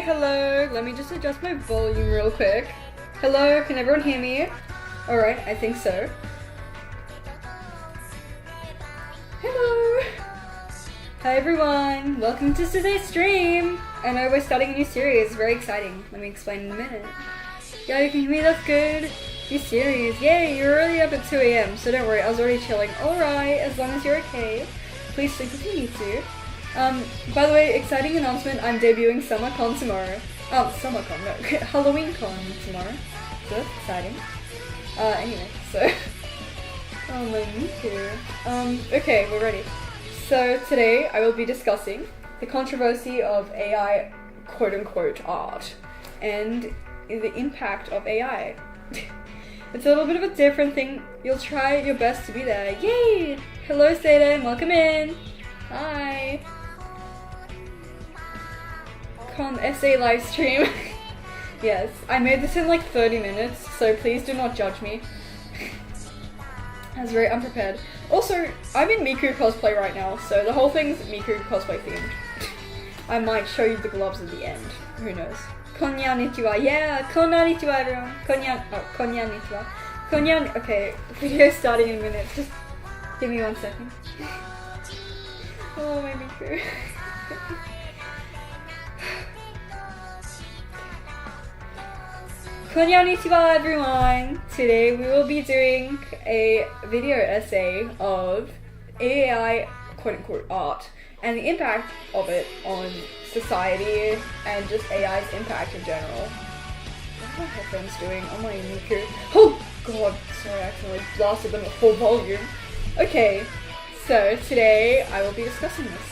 Hello, let me just adjust my volume real quick. Hello, can everyone hear me? Alright, I think so. Hello! Hi everyone, welcome to today's stream! I know we're starting a new series, very exciting. Let me explain in a minute. Yeah, you can hear me, that's good. New series, yay, you're already up at 2 AM, so don't worry, I was already chilling. Alright, as long as you're okay. Please sleep if you need to. By the way, exciting announcement, I'm debuting SummerCon tomorrow. SummerCon, no, HalloweenCon tomorrow. So that's exciting. Anyway, so... oh my Miku. Okay, we're ready. So today I will be discussing the controversy of AI quote-unquote art and the impact of AI. It's a little bit of a different thing. You'll try your best to be there. Yay! Hello Satan, welcome in! Hi! Essay live stream. Yes, I made this in like 30 minutes, so please do not judge me. I was very unprepared. Also, I'm in Miku cosplay right now, so the whole thing's Miku cosplay themed. I might show you the gloves at the end. Who knows? Konnichiwa. Yeah, konnichiwa everyone. Konnichiwa. Okay, video starting in a minute. Just give me 1 second. Oh, my Miku. Konnichiwa everyone! Today we will be doing a video essay of AI quote-unquote art and the impact of it on society and just AI's impact in general. What are my headphones doing? Oh my Miku. Oh god, sorry, I accidentally blasted them at full volume. Okay, so today I will be discussing this.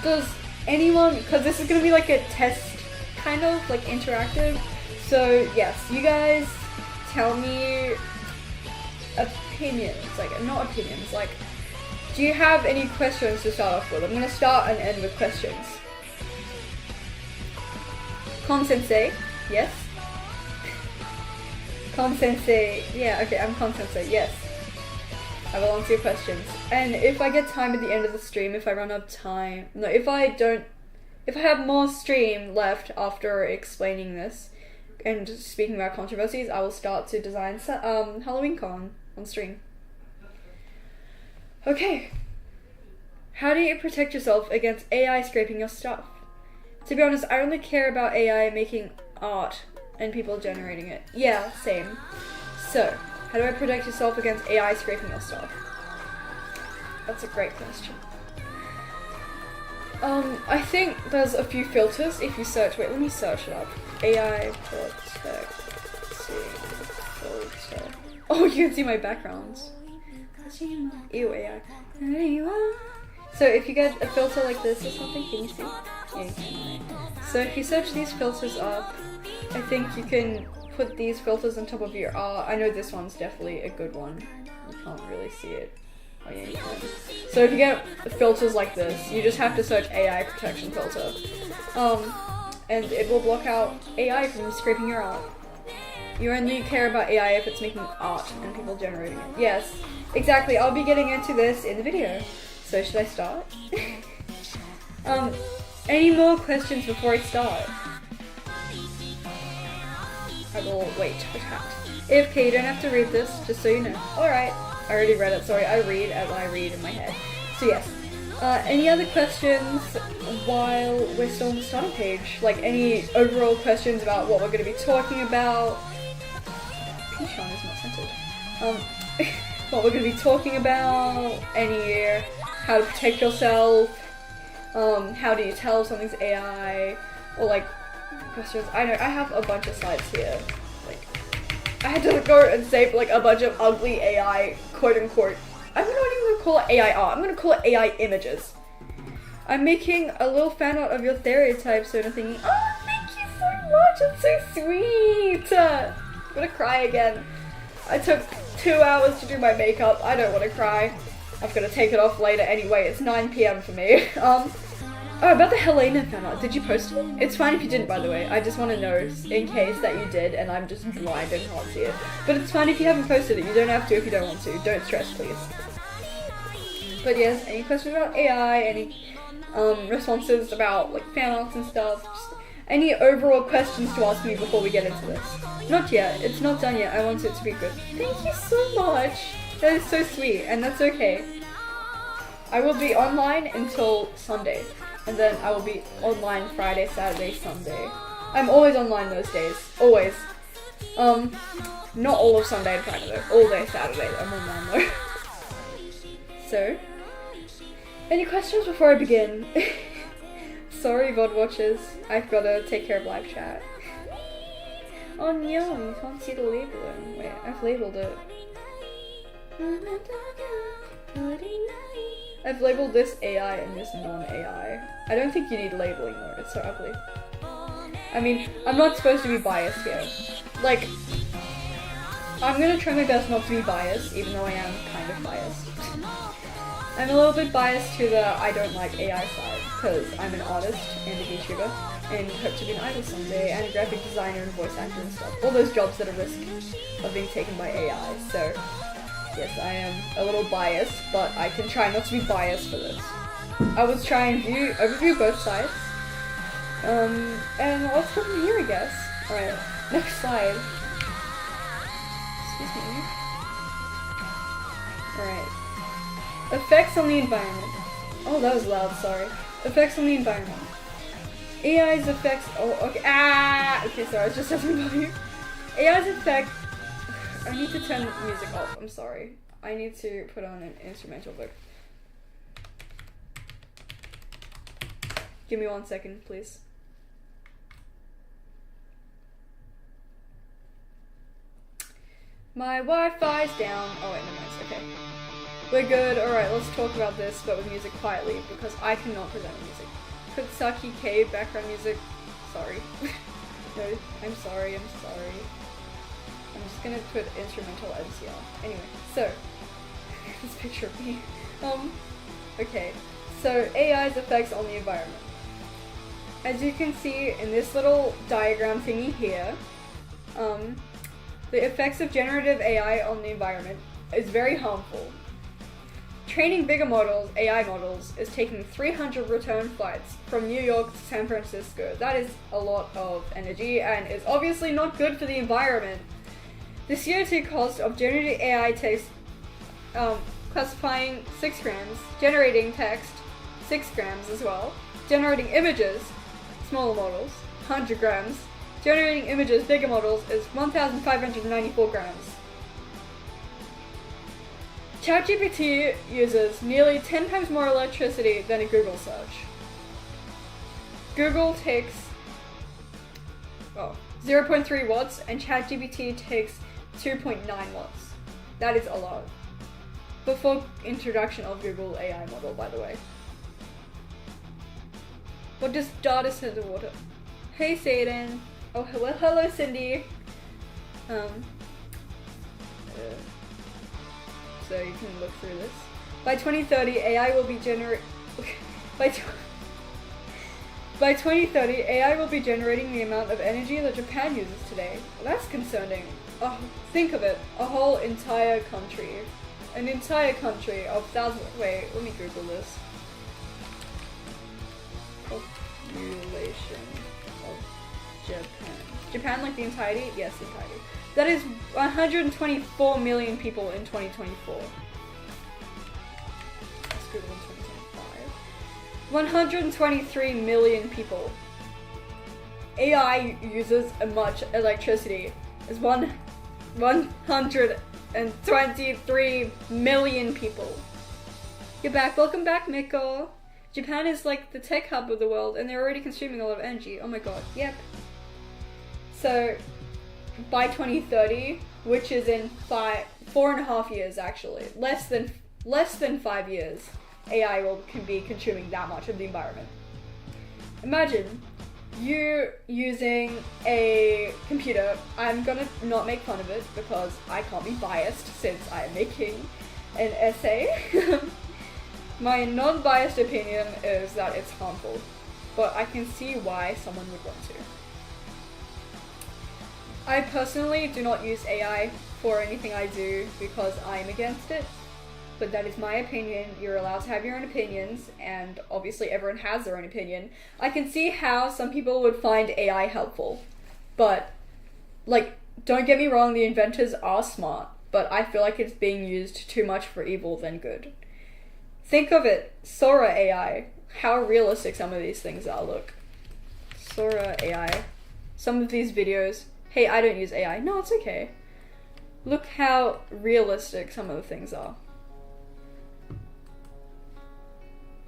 Does anyone, because this is going to be like a test, kind of like interactive, so yes, you guys tell me opinions, like not opinions, like do you have any questions to start off with? I'm going to start and end with questions. Con-sensei, yes? Con-sensei, yeah, okay, I'm Con-sensei, yes. I will answer your questions. And if I get time at the end of the stream, if I run out of time, no, if I have more stream left after explaining this and speaking about controversies, I will start to design HalloweenCon on stream. Okay. How do you protect yourself against AI scraping your stuff? To be honest, I only care about AI making art and people generating it. Yeah, same. So, how do I protect yourself against AI scraping your stuff? That's a great question. I think there's a few filters if you search, wait, let me search it up. AI protecting filter. Oh, you can see my backgrounds. Ew, AI. So if you get a filter like this or something, can you see? Yeah, you can. So if you search these filters up, I think you can put these filters on top of your art. I know this one's definitely a good one. You can't really see it. Oh yeah, you can. So if you get filters like this, you just have to search AI protection filter. And it will block out AI from scraping your art. You only care about AI if it's making art and people generating it. Yes, exactly. I'll be getting into this in the video. So should I start? Any more questions before I start? I will wait. AFK, you don't have to read this, just so you know. Alright, I already read it, sorry, I read as I read in my head. So yes. Any other questions while we're still on the starter page? Like any overall questions about what we're going to be talking about? Pichon is not centered. What we're going to be talking about? Any how to protect yourself? How do you tell something's AI? Or like questions. I know I have a bunch of slides here. Like I had to go and save like a bunch of ugly AI quote unquote. I'm not even gonna call it AI art. I'm gonna call it AI images. I'm making a little fan art of your stereotype sort of thinking, oh, thank you so much. It's so sweet. I'm gonna cry again. I took 2 hours to do my makeup. I don't want to cry. I'm gonna take it off later anyway. It's 9 PM for me. Oh, about the Helena fan art. Did you post it? It's fine if you didn't, by the way. I just want to know in case that you did and I'm just blind and can't see it. But it's fine if you haven't posted it. You don't have to if you don't want to. Don't stress, please. But yes, any questions about AI? Any responses about like fan arts and stuff? Just any overall questions to ask me before we get into this? Not yet. It's not done yet. I want it to be good. Thank you so much. That is so sweet, and that's okay. I will be online until Sunday. And then I will be online Friday, Saturday, Sunday. I'm always online those days. Always. Not all of Sunday and Friday though. All day Saturday I'm online though. So, any questions before I begin? Sorry VOD watchers. I've got to take care of live chat. Oh no, you can't see the labeling. Wait, I've labeled it. I've labeled this AI and this non-AI. I don't think you need labeling though, it's so ugly. I mean, I'm not supposed to be biased here. Like, I'm gonna try my best not to be biased, even though I am kind of biased. I'm a little bit biased to the I don't like AI side, because I'm an artist and a VTuber, and hope to be an idol someday, and a graphic designer and voice actor and stuff. All those jobs that are risk of being taken by AI, so yes, I am a little biased, but I can try not to be biased for this. I was trying to overview both sides. And let's go from here, I guess. Alright, next slide. Excuse me. Alright. Effects on the environment. Oh, that was loud, sorry. Effects on the environment. AI's effects. Oh, okay. Okay, sorry, it's just something about you. AI's effect. I need to turn the music off. I'm sorry. I need to put on an instrumental book. Give me 1 second, please. My Wi-Fi's down. Oh wait, no, it's okay. We're good. Alright, let's talk about this, but with music quietly, because I cannot present music. Kutsaki Cave background music. Sorry. No, I'm sorry. I'm just gonna put instrumental MCR. Anyway, so this picture of me. Okay. So AI's effects on the environment. As you can see in this little diagram thingy here, the effects of generative AI on the environment is very harmful. Training bigger models, AI models, is taking 300 return flights from New York to San Francisco. That is a lot of energy and is obviously not good for the environment. The CO2 cost of generative AI takes classifying 6 grams, generating text 6 grams as well, generating images, smaller models, 100 grams, generating images, bigger models, is 1,594 grams. ChatGPT uses nearly 10 times more electricity than a Google search. Google takes 0.3 watts and ChatGPT takes 2.9 watts. That is a lot. Before introduction of Google AI model, by the way. What does data center water? Hey Satan. Oh, hello Cindy. So you can look through this. By 2030, AI will be By 2030, AI will be generating the amount of energy that Japan uses today. Well, that's concerning. Oh, think of it. A whole entire country. An entire country of thousands. Wait, let me Google this. Oh, population of Japan. Japan, like the entirety? Yes, the entirety. That is 124 million people in 2024. Let's Google in 2025. 123 million people. AI uses as much electricity as 123 million people. You're back. Welcome back, Miko. Japan is like the tech hub of the world, and they're already consuming a lot of energy. Oh my god. Yep. So, by 2030, which is in 4.5 years actually, less than 5 years, AI can be consuming that much of the environment. Imagine you using a computer. I'm gonna not make fun of it because I can't be biased since I am making an essay. My non-biased opinion is that it's harmful, but I can see why someone would want to. I personally do not use AI for anything I do because I'm against it, but that is my opinion. You're allowed to have your own opinions, and obviously everyone has their own opinion. I can see how some people would find AI helpful, but, like, don't get me wrong, the inventors are smart, but I feel like it's being used too much for evil than good. Think of it, Sora AI, how realistic some of these things are, look. Sora AI, some of these videos, hey, I don't use AI, no, it's okay. Look how realistic some of the things are.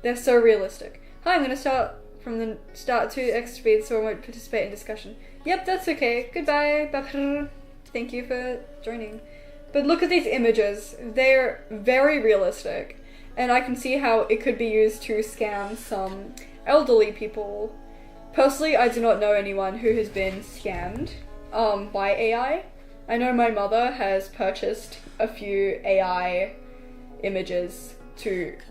They're so realistic. Hi, I'm gonna start from the start to X speed so I won't participate in discussion. Yep, that's okay, goodbye, thank you for joining. But look at these images, they're very realistic. And I can see how it could be used to scam some elderly people. Personally, I do not know anyone who has been scammed by AI. I know my mother has purchased a few AI images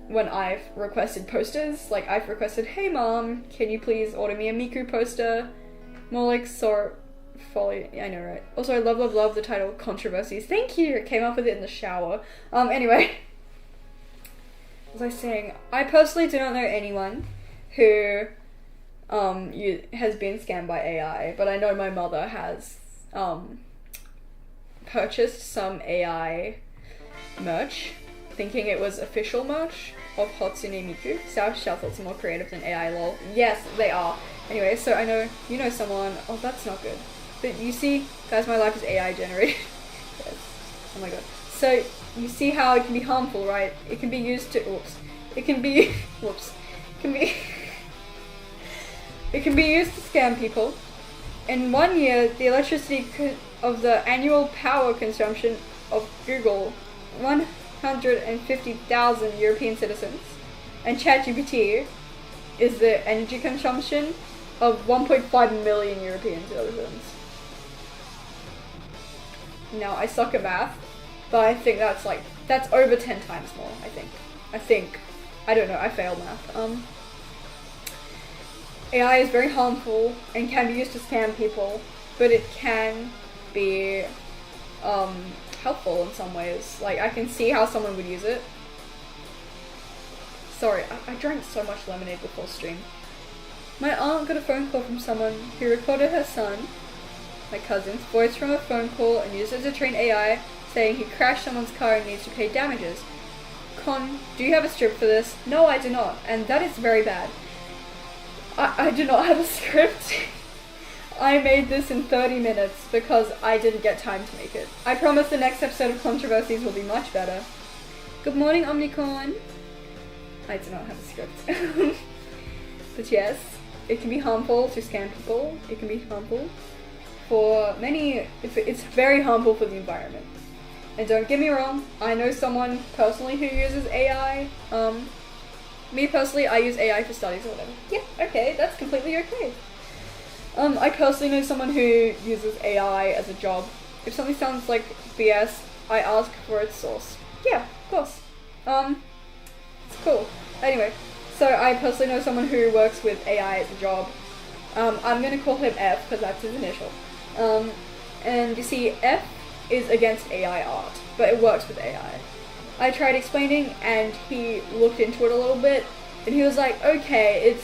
when I've requested posters. Like, I've requested, hey mom, can you please order me a Miku poster? More like folly. I know, right? Also, I love the title Kontroversies. Thank you! I came up with it in the shower. Anyway. As I was saying, I personally do not know anyone who has been scammed by AI, but I know my mother has purchased some AI merch, thinking it was official merch of Hatsune Miku. South thoughts are more creative than AI, lol. Yes, they are. Anyway, so I know, you know someone, oh that's not good. But you see, guys, my life is AI generated. Yes. Oh my god. So, you see how it can be harmful, right? It can be used to, it can be used to scam people. In 1 year, the electricity of the annual power consumption of Google, 150,000 European citizens, and ChatGPT is the energy consumption of 1.5 million European citizens. Now, I suck at math, but I think that's over 10 times more, I think. I don't know, I failed math. AI is very harmful and can be used to scam people, but it can be helpful in some ways. Like, I can see how someone would use it. Sorry, I drank so much lemonade before stream. My aunt got a phone call from someone who recorded her son, my cousin's voice from a phone call and used it to train AI, saying he crashed someone's car and needs to pay damages. Con, do you have a script for this? No, I do not, and that is very bad. I do not have a script. I made this in 30 minutes because I didn't get time to make it. I promise the next episode of Kontroversies will be much better. Good morning, Omnicorn. I do not have a script. But yes, it can be harmful to scam people. It can be harmful for many, it's very harmful for the environment. And don't get me wrong, I know someone personally who uses AI. Me personally, I use AI for studies or whatever. Yeah, okay, that's completely okay. I personally know someone who uses AI as a job. If something sounds like BS, I ask for its source. Yeah, of course. It's cool. Anyway, so I personally know someone who works with AI as a job. I'm gonna call him F because that's his initial. And you see, F is against AI art, but it works with AI. I tried explaining and he looked into it a little bit and he was like, okay,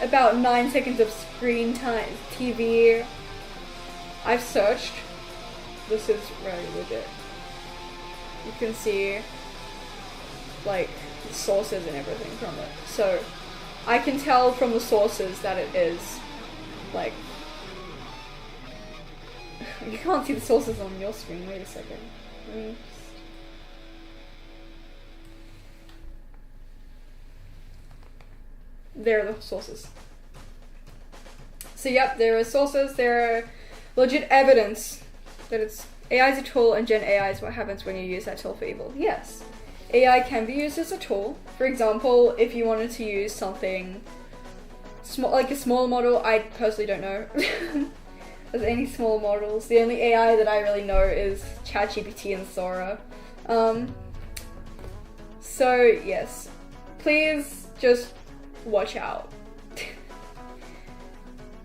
about 9 seconds of screen time, TV. I've searched. This is very legit. You can see, like, the sources and everything from it. So, I can tell from the sources that it is, like... You can't see the sources on your screen. Wait a second. There are the sources. So yep, there are sources, there are legit evidence that it's AI is a tool and Gen AI is what happens when you use that tool for evil. Yes. AI can be used as a tool. For example, if you wanted to use something small, like a small model, I personally don't know. There's any small models. The only AI that I really know is ChatGPT and Sora. So yes, please just watch out.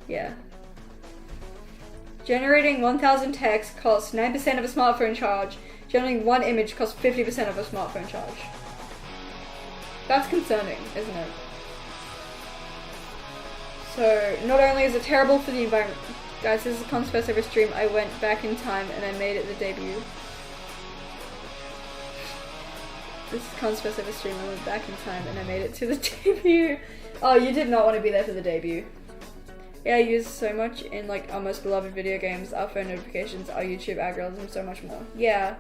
Yeah. Generating 1,000 text costs 9% of a smartphone charge. Generating one image costs 50% of a smartphone charge. That's concerning, isn't it? So, not only is it terrible for the environment... Guys, this is a Kontroversies over stream. I went back in time and I made it the debut. This is Kontroversies over stream. I went back in time and I made it to the debut. Oh, you did not want to be there for the debut. Yeah, I use so much in like our most beloved video games, our phone notifications, our YouTube algorithm, so much more. Yeah,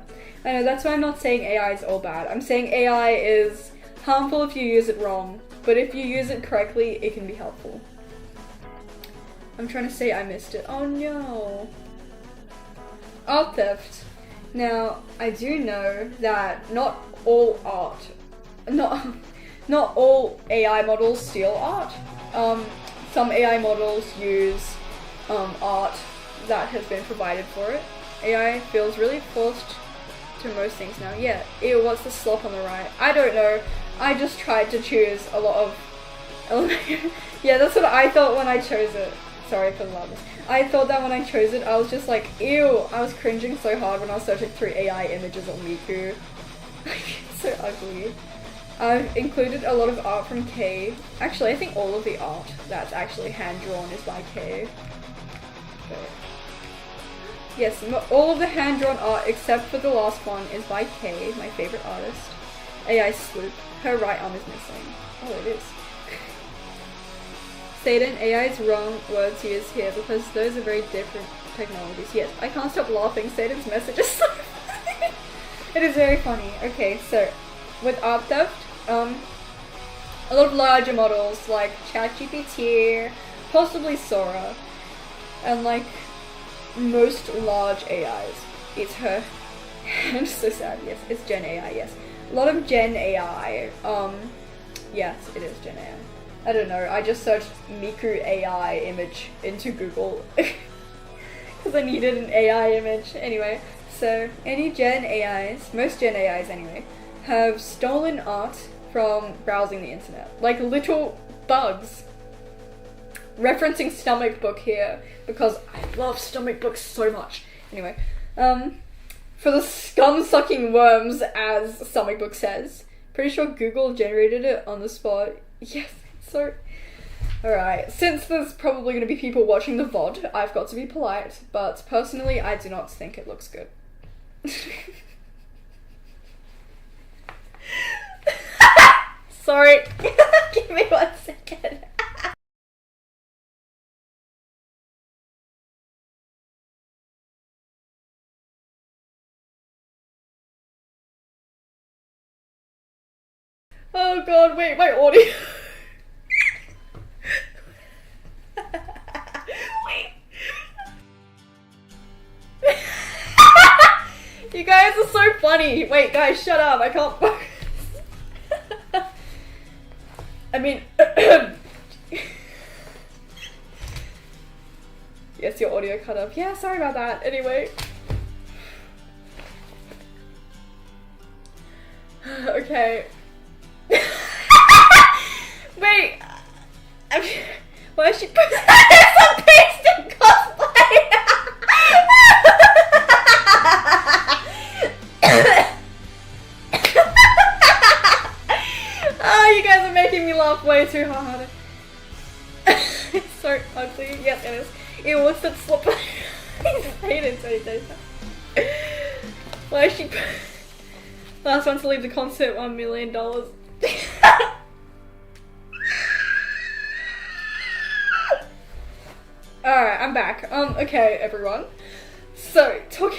I know, that's why I'm not saying AI is all bad. I'm saying AI is harmful if you use it wrong, but if you use it correctly, it can be helpful. I'm trying to say I missed it. Oh no. Art theft. Now, I do know that not all art, not all AI models steal art. Some AI models use art that has been provided for it. AI feels really forced to most things now. Yeah, ew, what's the slop on the right? I don't know. I just tried to choose a lot of... Yeah, that's what I thought when I chose it. Sorry for the loudness. I thought that when I chose it, I was just like, ew. I was cringing so hard when I was searching through AI images on Miku. It's so ugly. I've included a lot of art from K. Actually, I think all of the art that's actually hand-drawn is by K. But yes, all of the hand-drawn art except for the last one is by K, my favorite artist. AI Sloop. Her right arm is missing. Oh, it is. Satan, AI's wrong words used here because those are very different technologies. Yes, I can't stop laughing. Satan's message is so funny. It is very funny. Okay, so with art theft, a lot of larger models like ChatGPT, possibly Sora, and like most large AIs. It's her. I'm so sad. Yes, it's Gen AI. Yes, a lot of Gen AI. Yes, it is Gen AI. I don't know. I just searched Miku AI image into Google because I needed an AI image. Anyway, so any Gen AIs, most Gen AIs anyway, have stolen art from browsing the internet. Like little bugs. Referencing Stomach Book here because I love Stomach Book so much. Anyway, for the scum-sucking worms, as Stomach Book says. Pretty sure Google generated it on the spot. Yes, so... Alright, since there's probably going to be people watching the VOD, I've got to be polite, but personally I do not think it looks good. Sorry. Give me 1 second. Oh god, wait, my audio. Wait. You guys are so funny. Wait, guys, shut up. I can't focus. I mean, yes, your audio cut off. Yeah, sorry about that. Anyway. Okay. Wait. Why is she putting some paste in cosplay? Oh, you guys are making me laugh way too hard. Ew, what's that slip? He's hated 2025. Why is she... Last one to leave the concert, $1 million. Alright, I'm back. Okay, everyone. So, talking...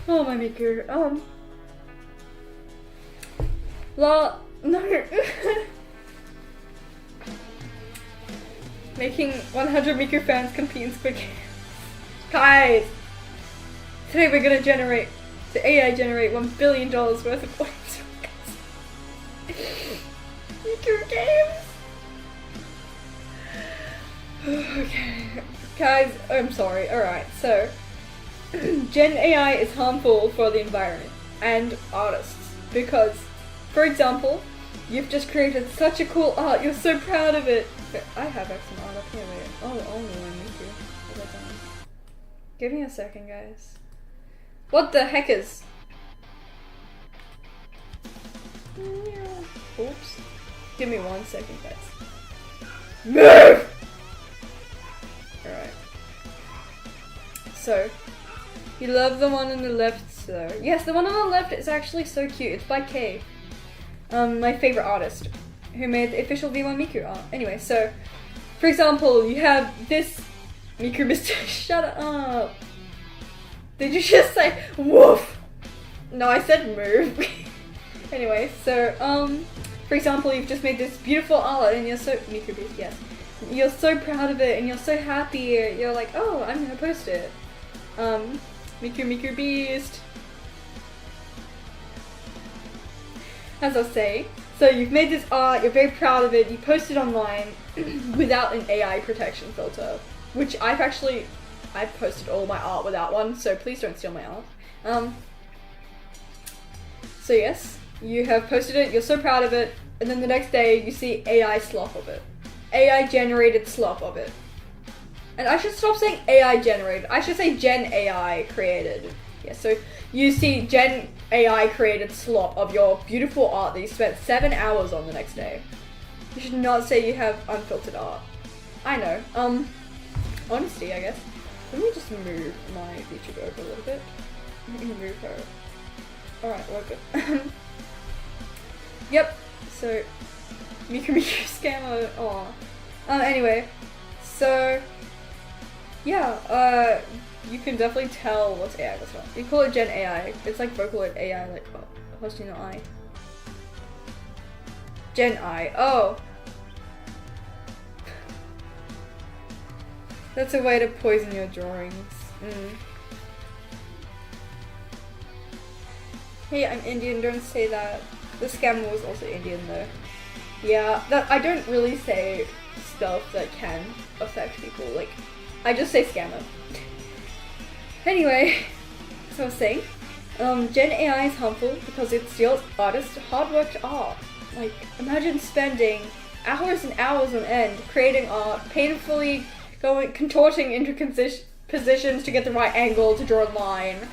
Oh, my maker. No. Making 100 Miku fans compete in Squid Games. Guys! Today we're gonna generate... The AI generate $1 billion worth of points. Miku games! Okay. Guys, I'm sorry. Alright, so... Gen AI is harmful for the environment and artists because, for example, you've just created such a cool art, you're so proud of it. I have some art up here, wait. Oh, only one, me too. Give me a second, guys. What the heck is... Oops. Give me 1 second, guys. Move! Alright. So, you love the one on the left, so... Yes, the one on the left is actually so cute. It's by Kay. My favorite artist, who made the official V1 Miku art. Anyway, so, for example, you have this Miku Mr. Shut up! Did you just say woof? No, I said move. Anyway, so, for example, you've just made this beautiful art and you're so... Miku Beast, yes. You're so proud of it and you're so happy. You're like, oh, I'm gonna post it. Miku Beast. As I was saying, so you've made this art, you're very proud of it, you post it online without an AI protection filter, which I've posted all my art without one, so please don't steal my art. So yes, you have posted it, you're so proud of it, and then the next day you see AI slop of it. AI generated slop of it. And I should stop saying AI generated, I should say Gen AI created. Yeah, so you see Gen AI created slop of your beautiful art that you spent 7 hours on the next day. You should not say you have unfiltered art. I know. Honesty, I guess. Let me just move my vtuber over a little bit. Let me move her. Alright, we're good. Yep, so... Miku scammer, aw. Anyway, so... Yeah, you can definitely tell what's AI, what's not. You call it Gen AI. It's like Vocaloid AI, like, what's your I? Gen I. Oh! That's a way to poison your drawings. Hey, I'm Indian, don't say that. The scammer was also Indian though. Yeah, I don't really say stuff that can affect people, like, I just say scammer. Anyway, so I was saying, Gen AI is harmful because it steals artists' hard-worked art. Like, imagine spending hours and hours on end creating art, painfully contorting into positions to get the right angle to draw a line,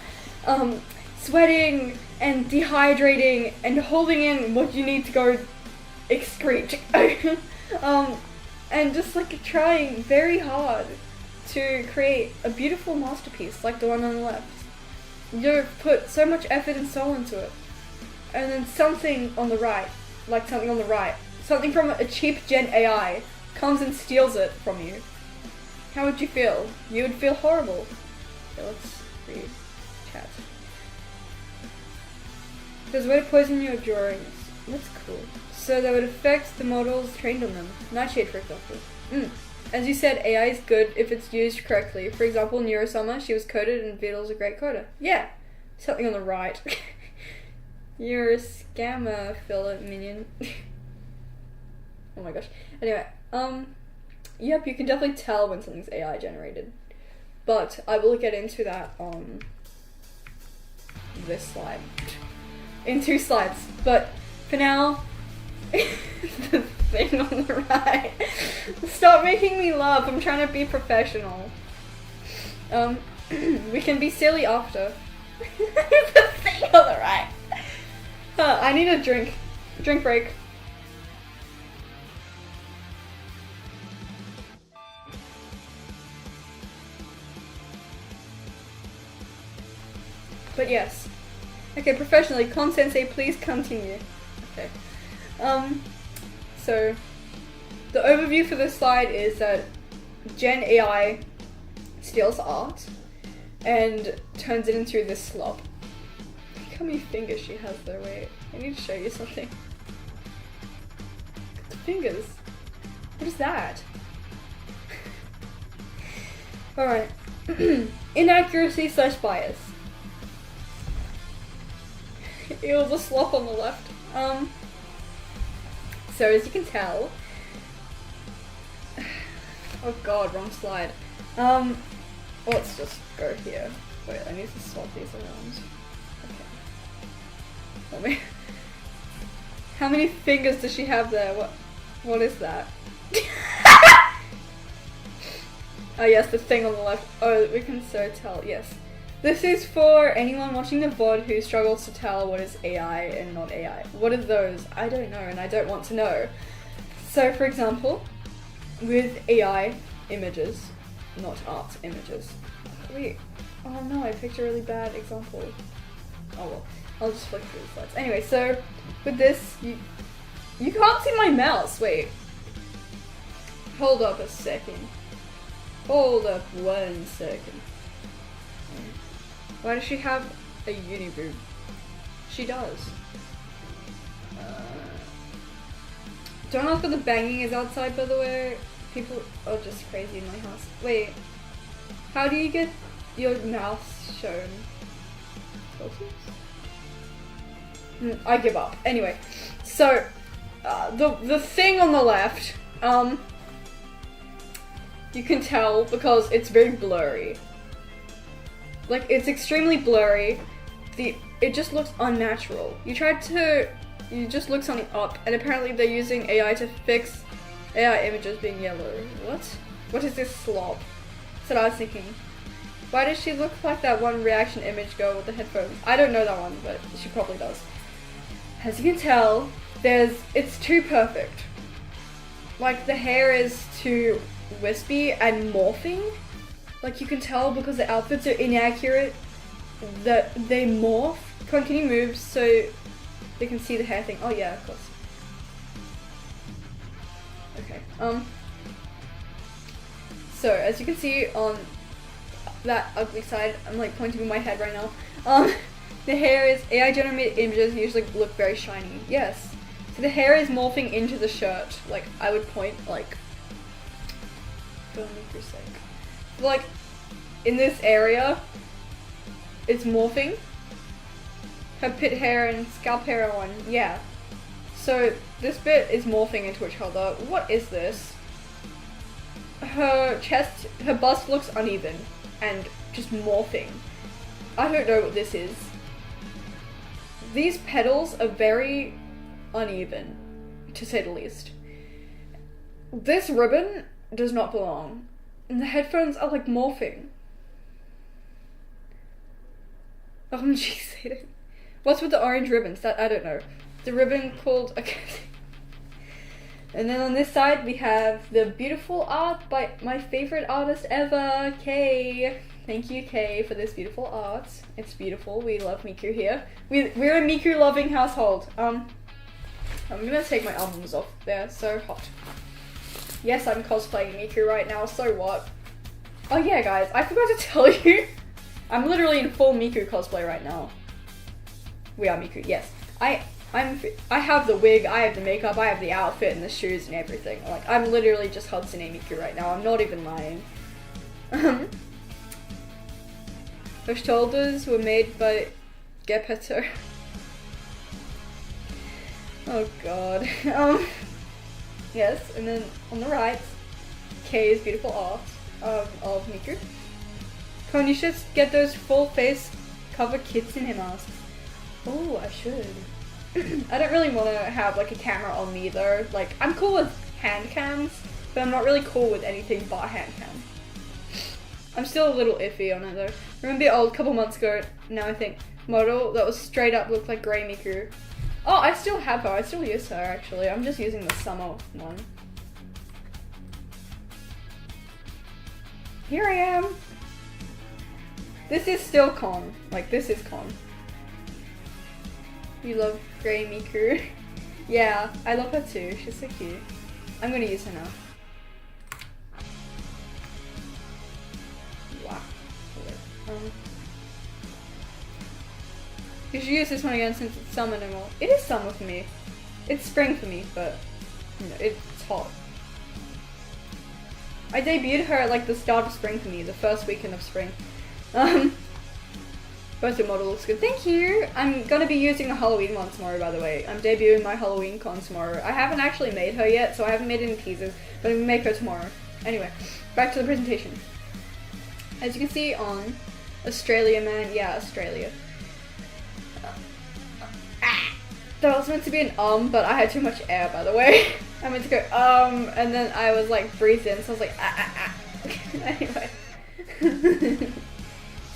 sweating and dehydrating and holding in what you need to go excrete, and just like trying very hard to create a beautiful masterpiece like the one on the left. You've put so much effort and soul into it. And then something on the right, something from a cheap Gen AI comes and steals it from you. How would you feel? You would feel horrible. Okay, let's read chat. There's a way to poison your drawings. That's cool. So that would affect the models trained on them. Nightshade, for example. As you said, AI is good if it's used correctly. For example, Neurosummer, she was coded and Beetle's a great coder. Yeah! Something on the right. You're a scammer, Philip Minion. Oh my gosh. Anyway, yep, you can definitely tell when something's AI generated. But I will get into that on this slide. In 2 slides. But for now, the thing on the right. Stop making me laugh, I'm trying to be professional. We can be silly after. The thing on the right. I need a drink. Drink break. But yes. Okay, professionally, Con-sensei, please continue. Okay. So, the overview for this slide is that Gen AI steals art and turns it into this slop. Look how many fingers she has though, wait. I need to show you something. Look at the fingers. What is that? Alright. Inaccuracy / bias. It was a slop on the left. So as you can tell, oh god, wrong slide. Let's just go here. Wait, I need to swap these around. Okay. Let me. How many fingers does she have there? What is that? Oh yes, the thing on the left. Oh, we can so tell. Yes. This is for anyone watching the VOD who struggles to tell what is AI and not AI. What are those? I don't know and I don't want to know. So for example, with AI images, not art images. Wait, oh no, I picked a really bad example. Oh well, I'll just flick through the slides. Anyway, so with this, you can't see my mouse, wait. Hold up a second. Hold up 1 second. Why does she have a uniboob? She does. Don't ask what the banging is outside, by the way. People are just crazy in my house. Wait, how do you get your mouse shown? I give up. Anyway, so the thing on the left, you can tell because it's very blurry. Like, it's extremely blurry. It just looks unnatural. You just look something up, and apparently they're using AI to fix AI images being yellow. What? What is this slop? That's what I was thinking. Why does she look like that one reaction image girl with the headphones? I don't know that one, but she probably does. As you can tell, it's too perfect. Like, the hair is too wispy and morphing. Like, you can tell because the outfits are inaccurate that they morph. Can you move so they can see the hair thing? Oh yeah, of course. Okay. So as you can see on that ugly side, I'm like pointing with my head right now. The hair is AI generated images usually look very shiny. Yes. So the hair is morphing into the shirt. Like, I would point like for your sake. Like, in this area, it's morphing. Her pit hair and scalp hair are one, yeah. So this bit is morphing into each other. What is this? Her chest, her bust looks uneven and just morphing. I don't know what this is. These petals are very uneven, to say the least. This ribbon does not belong. And the headphones are like morphing. OMG, Satan. What's with the orange ribbons? That, I don't know. The ribbon called, okay. And then on this side we have the beautiful art by my favorite artist ever, Kay. Thank you, Kay, for this beautiful art. It's beautiful. We love Miku here. We're a Miku loving household. I'm gonna take my albums off. They're so hot. Yes, I'm cosplaying Miku right now, so what? Oh yeah, guys, I forgot to tell you. I'm literally in full Miku cosplay right now. We are Miku, yes. I have the wig, I have the makeup, I have the outfit and the shoes and everything. Like, I'm literally just Hudson A Miku right now. I'm not even lying. Her shoulders were made by Gepetto. Oh god. Yes, and then on the right, Kay's beautiful art of Miku. Kon, you should get those full face cover kits in him masks. Oh, I should. I don't really want to have like a camera on me though. Like, I'm cool with hand cams, but I'm not really cool with anything but hand cam. I'm still a little iffy on it though. Remember the old couple months ago, now I think, model that was straight up looked like grey Miku. Oh, I still have her. I still use her actually. I'm just using the summer one. Here I am. This is still Con. Like, this is Con. You love Grey Miku. Yeah, I love her too. She's so cute. I'm gonna use her now. Wow. You should use this one again since it's summer no more. It is summer for me. It's spring for me, but you know, it's hot. I debuted her at like the start of spring for me, the first weekend of spring. Both the model looks good. Thank you! I'm gonna be using the Halloween one tomorrow, by the way. I'm debuting my Halloween con tomorrow. I haven't actually made her yet, so I haven't made any teasers, but I'm gonna make her tomorrow. Anyway, back to the presentation. As you can see on Australia Man, yeah, Australia. That was meant to be an but I had too much air, by the way. I meant to go and then I was like breathed in, so I was like Anyway.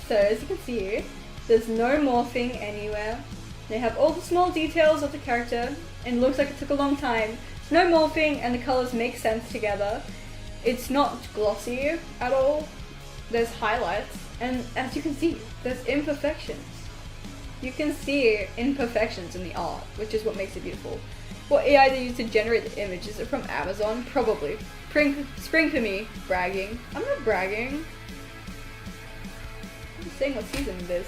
So as you can see here, there's no morphing anywhere. They have all the small details of the character, and it looks like it took a long time. There's no morphing, and the colors make sense together. It's not glossy at all. There's highlights, and as you can see, there's imperfections. You can see imperfections in the art, which is what makes it beautiful. What AI they use to generate the image? Is it from Amazon? Probably. Spring for me. Bragging. I'm not bragging. I'm just saying what season it is.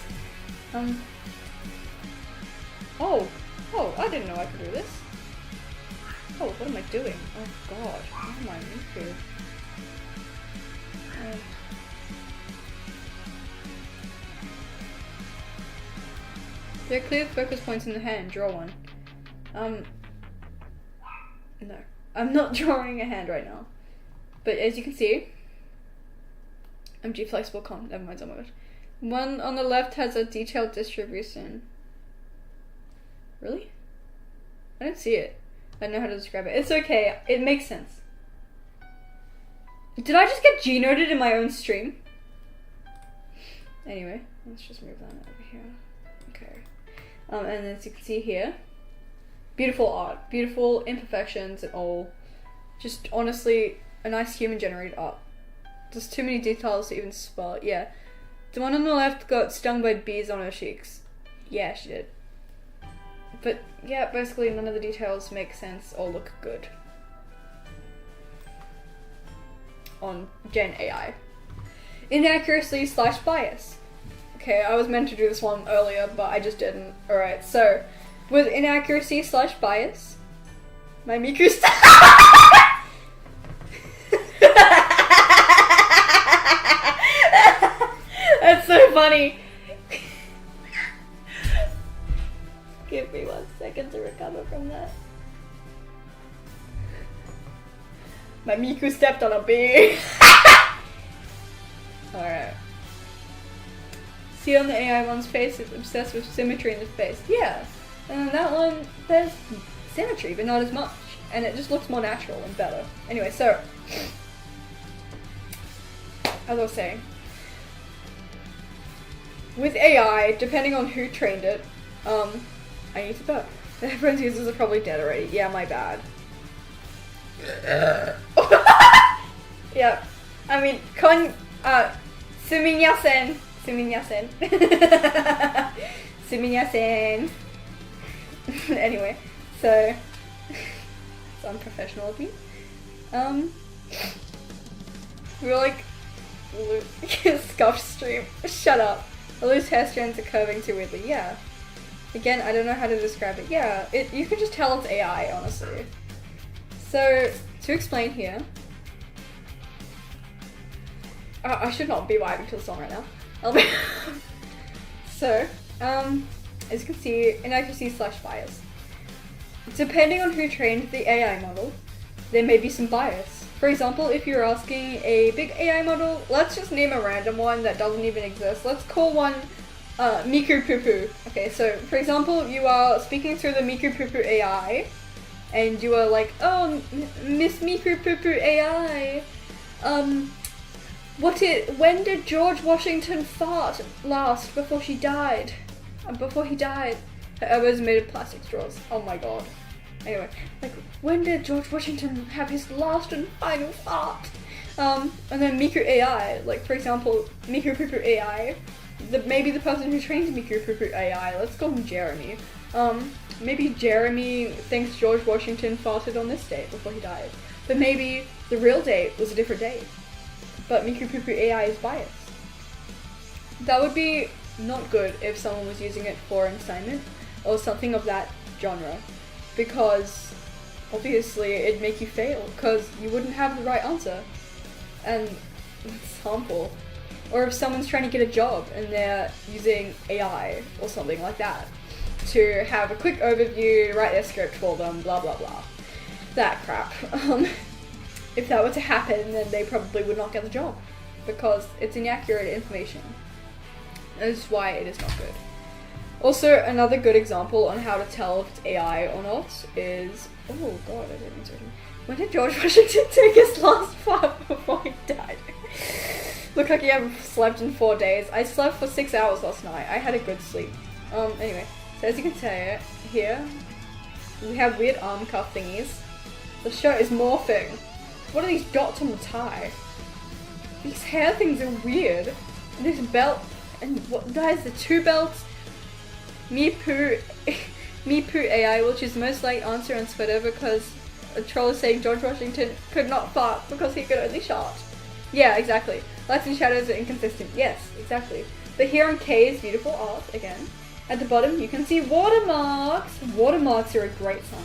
Oh, I didn't know I could do this. Oh, what am I doing? Oh god, how am I moving? There are clear focus points in the hand. Draw one. No. I'm not drawing a hand right now. But as you can see, MG flexible never mind, oh my gosh. One on the left has a detailed distribution. Really? I don't see it. I don't know how to describe it. It's okay. It makes sense. Did I just get G-noted in my own stream? Anyway, let's just move that over here. Okay. And as you can see here, beautiful art. Beautiful imperfections and all. Just honestly, a nice human-generated art. There's too many details to even spell it. Yeah. The one on the left got stung by bees on her cheeks. Yeah, she did. But yeah, basically none of the details make sense or look good on Gen AI. Inaccuracy / bias. Okay, I was meant to do this one earlier, but I just didn't. Alright, so with inaccuracy / bias, my Miku That's so funny. Give me 1 second to recover from that. My Miku stepped on a bee. Alright. See on the AI one's face, it's obsessed with symmetry in the face. Yeah. And that one, there's symmetry, but not as much. And it just looks more natural and better. Anyway, so. As I was saying. With AI, depending on who trained it, I need to burp. Everyone's users are probably dead already. Yeah, my bad. Yeah. I mean, suminyasen. Suminyasen. Suminyasen. Anyway, so it's unprofessional of me. We were like scuffed stream. Shut up. The loose hair strands are curving too weirdly. Yeah. Again, I don't know how to describe it. Yeah, you can just tell it's AI, honestly. So, to explain here, I should not be vibing to the song right now. So, as you can see, inaccuracy / bias. Depending on who trained the AI model, there may be some bias. For example, if you're asking a big AI model, let's just name a random one that doesn't even exist. Let's call one Miku Pupu. Okay, so for example, you are speaking through the Miku Pupu AI, and you are like, oh, Miss Miku Pupu AI, when did George Washington fart last before she died? Before he died? Her elbows made of plastic straws. Oh my god. Anyway, like, when did George Washington have his last and final fart? And then Miku AI, like for example, Miku Pupu AI, maybe the person who trains Miku Pupu AI, let's call him Jeremy. Maybe Jeremy thinks George Washington farted on this date before he died. But maybe the real date was a different date. But Miku Pupu AI is biased. That would be not good if someone was using it for an assignment or something of that genre. Because obviously it'd make you fail because you wouldn't have the right answer. And it's harmful. Or if someone's trying to get a job and they're using AI or something like that to have a quick overview, write their script for them, blah blah blah. That crap. If that were to happen, then they probably would not get the job because it's inaccurate information. That is why it is not good. Also, another good example on how to tell if it's AI or not is... Oh god, I didn't answer him. When did George Washington take his last fart before he died? Look like you haven't slept in 4 days. I slept for 6 hours last night. I had a good sleep. Anyway, so as you can see here, we have weird arm cuff thingies. The shirt is morphing. What are these dots on the tie? These hair things are weird. And this belt, and what, guys, the 2 belts. Mipu AI will choose the most likely answer on Twitter because a troll is saying George Washington could not fart because he could only shart. Yeah, exactly. Lights and shadows are inconsistent. Yes, exactly. But here on K's beautiful art, again, at the bottom you can see watermarks. Watermarks are a great sign.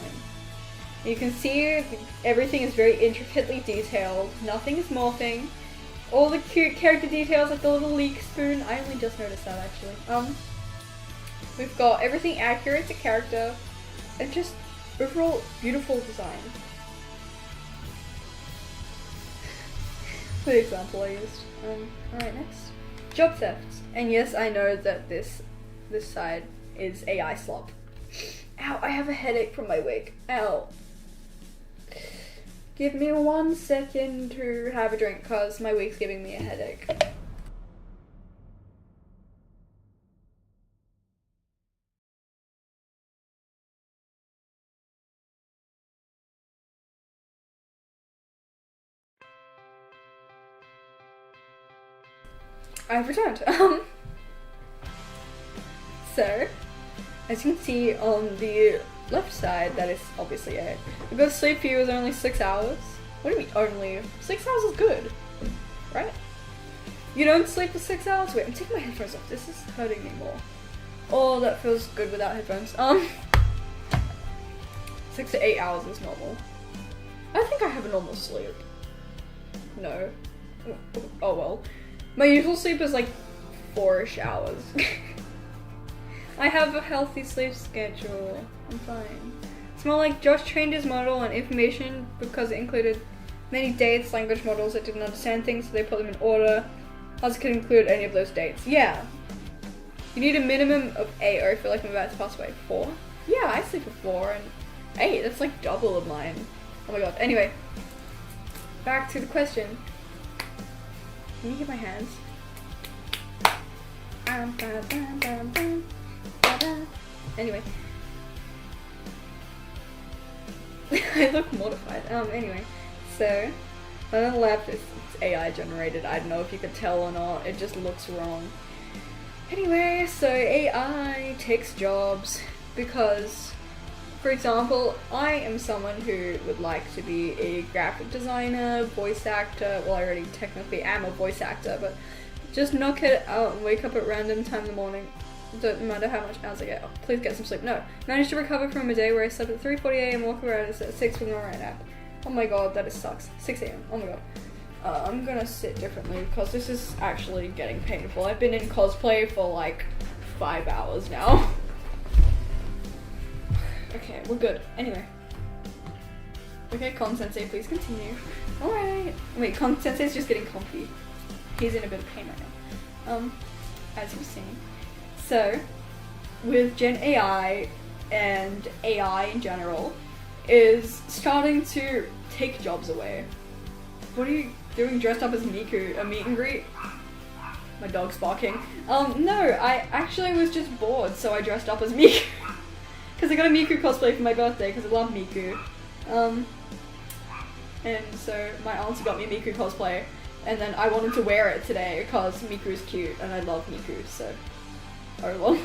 You can see everything is very intricately detailed. Nothing is morphing. All the cute character details like the little leek spoon. I only just noticed that actually. We've got everything accurate to character and just overall beautiful design. The example I used. Alright, next. Job theft. And yes, I know that this side is AI slop. Ow, I have a headache from my wig. Ow. Give me 1 second to have a drink cause my wig's giving me a headache. I've returned. So, as you can see on the left side, that is obviously it. Because sleep for you is only 6 hours. What do you mean only? 6 hours is good, right? You don't sleep for 6 hours? Wait, I'm taking my headphones off. This is hurting me more. Oh, that feels good without headphones. 6 to 8 hours is normal. I think I have a normal sleep. No. Oh well. My usual sleep is like 4-ish hours. I have a healthy sleep schedule. I'm fine. It's more like Josh trained his model on information because it included many dates, language models that didn't understand things, so they put them in order. Ours could include any of those dates. Yeah. You need a minimum of 8, or I feel like I'm about to pass away. 4? Yeah, I sleep for 4 and 8. That's like double of mine. Oh my god. Anyway. Back to the question. Can you get my hands? Anyway. I look mortified. Anyway. So, on the left it's AI generated. I don't know if you could tell or not. It just looks wrong. Anyway, so AI takes jobs because, for example, I am someone who would like to be a graphic designer, voice actor. Well, I already technically am a voice actor, but just knock it out and wake up at random time in the morning. Doesn't matter how much hours I get. Oh, please get some sleep. No. Managed to recover from a day where I slept at 3:40 a.m. walk around at 6 with no right nap. Oh my god, that sucks. 6 a.m. Oh my god. I'm gonna sit differently because this is actually getting painful. I've been in cosplay for like 5 hours now. Okay, we're good. Anyway. Okay, Con Sensei, please continue. Alright. Wait, Con Sensei's just getting comfy. He's in a bit of pain right now. As you've seen. So, with Gen AI and AI in general, is starting to take jobs away. What are you doing dressed up as Miku? A meet and greet? My dog's barking. No, I actually was just bored, so I dressed up as Miku. Because I got a Miku cosplay for my birthday, because I love Miku. And so my auntie got me a Miku cosplay, And then I wanted to wear it today because Miku's cute and I love Miku, so oh well.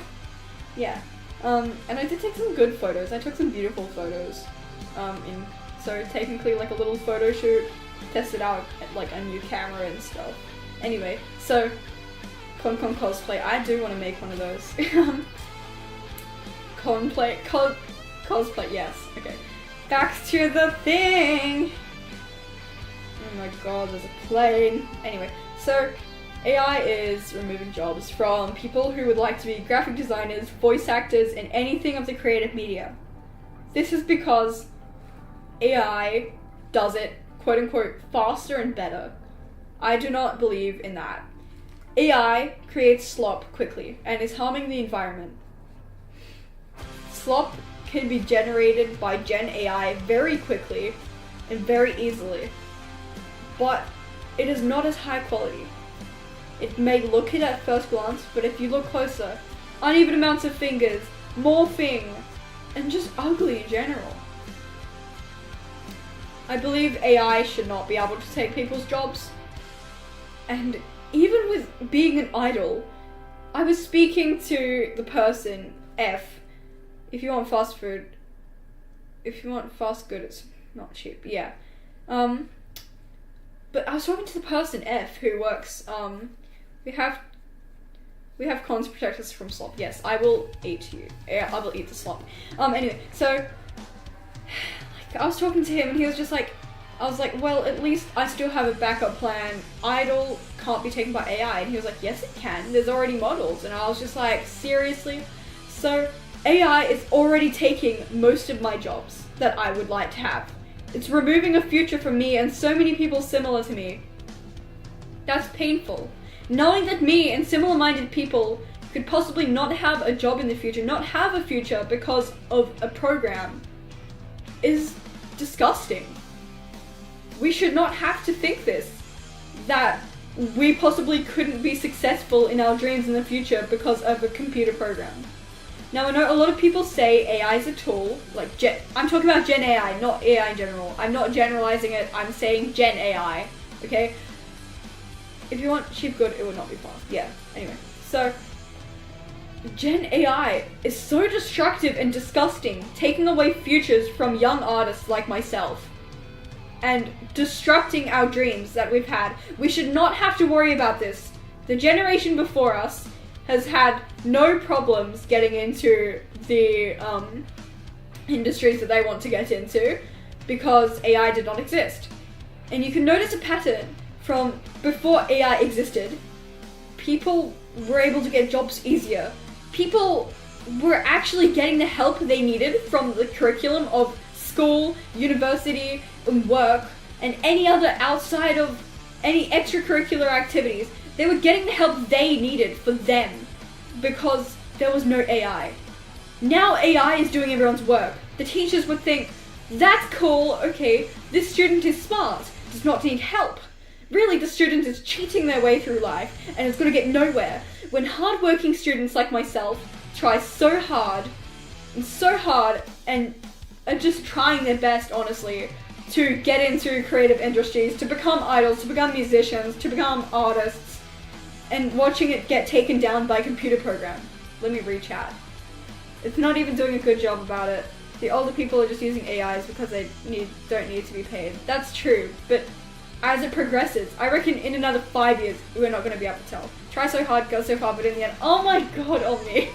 Yeah. And I did take some good photos. I took some beautiful photos. So technically like a little photo shoot, tested out like a new camera and stuff. Anyway, so cosplay. I do want to make one of those. Cosplay, yes. Okay. Back to the thing! Oh my god, there's a plane. Anyway, so AI is removing jobs from people who would like to be graphic designers, voice actors, and anything of the creative media. This is because AI does it, quote unquote, faster and better. I do not believe in that. AI creates slop quickly and is harming the environment. Slop can be generated by Gen AI very quickly and very easily, but it is not as high quality. It may look it at first glance, but if you look closer, uneven amounts of fingers, morphing, and just ugly in general. I believe AI should not be able to take people's jobs. And even with being an idol, I was speaking to the person, F. If you want fast food, it's not cheap, yeah. But I was talking to the person, F, who works, we have cons to protect us from slop. Yes, I will eat you. Yeah, I will eat the slop. Anyway, so, like, I was talking to him and he was just like, I was like, well, at least I still have a backup plan. Idol can't be taken by AI. And he was like, yes, it can. There's already models. And I was just like, seriously? So, AI is already taking most of my jobs that I would like to have. It's removing a future from me and so many people similar to me. That's painful. Knowing that me and similar-minded people could possibly not have a job in the future, not have a future because of a program, is disgusting. We should not have to think this, that we possibly couldn't be successful in our dreams in the future because of a computer program. Now, I know a lot of people say AI is a tool, like I'm talking about Gen AI, not AI in general. I'm not generalizing it, I'm saying Gen AI, okay? If you want cheap good, it would not be fast. Yeah, anyway. So, Gen AI is so destructive and disgusting, taking away futures from young artists like myself. And destructing our dreams that we've had. We should not have to worry about this. The generation before us has had no problems getting into the industries that they want to get into because AI did not exist. And you can notice a pattern from before AI existed. People were able to get jobs easier. People were actually getting the help they needed from the curriculum of school, university, and work, and any other outside of any extracurricular activities. They were getting the help they needed for them because there was no AI. Now AI is doing everyone's work. The teachers would think, that's cool, okay, this student is smart, does not need help. Really, the student is cheating their way through life and is going to get nowhere. When hardworking students like myself try so hard and are just trying their best, honestly, to get into creative industries, to become idols, to become musicians, to become artists, and watching it get taken down by a computer program. Let me re-chat. It's not even doing a good job about it. The older people are just using AIs because they don't need to be paid. That's true, but as it progresses, I reckon in another 5 years, we're not going to be able to tell. Try so hard, go so far, but in the end, oh my god, Omni.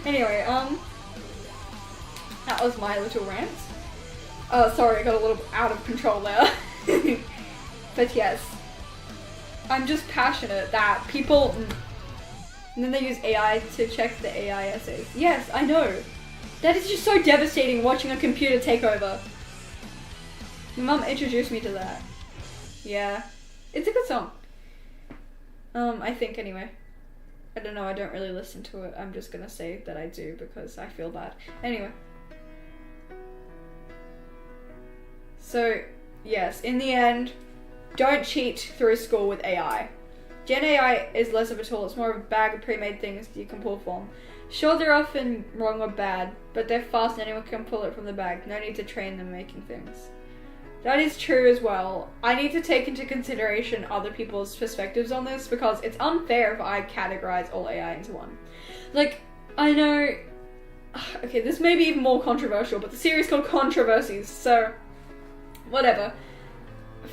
Anyway, that was my little rant. Sorry, I got a little out of control there. But yes, I'm just passionate that people, and then they use AI to check the AI essays. Yes, I know. That is just so devastating watching a computer take over. My mum introduced me to that. Yeah. It's a good song. I think anyway. I don't know, I don't really listen to it. I'm just gonna say that I do because I feel bad. Anyway. So, yes, in the end, don't cheat through school with AI. Gen AI is less of a tool, it's more of a bag of pre-made things you can pull from. Sure, they're often wrong or bad, but they're fast and anyone can pull it from the bag. No need to train them making things. That is true as well. I need to take into consideration other people's perspectives on this because it's unfair if I categorize all AI into one. Like, I know... Okay, this may be even more controversial, but the series is called Kontroversies, so... Whatever.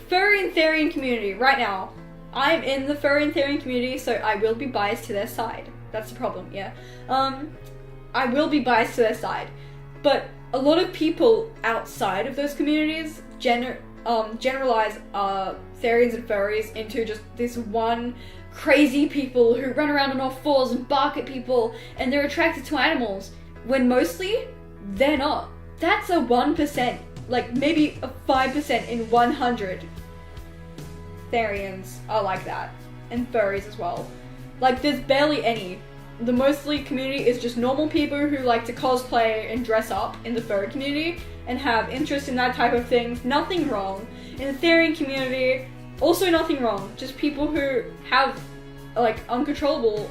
Furry and Therian community, right now. I'm in the Furry and Therian community, so I will be biased to their side. That's the problem, yeah. I will be biased to their side. But a lot of people outside of those communities generalize Therians and furries into just this one crazy people who run around on all fours and bark at people and they're attracted to animals, when mostly they're not. That's a 1%, like maybe a 5% in 100 Therians are like that, and furries as well. Like, there's barely any. The mostly community is just normal people who like to cosplay and dress up in the furry community and have interest in that type of things. Nothing wrong. In the Therian community, also nothing wrong. Just people who have like uncontrollable,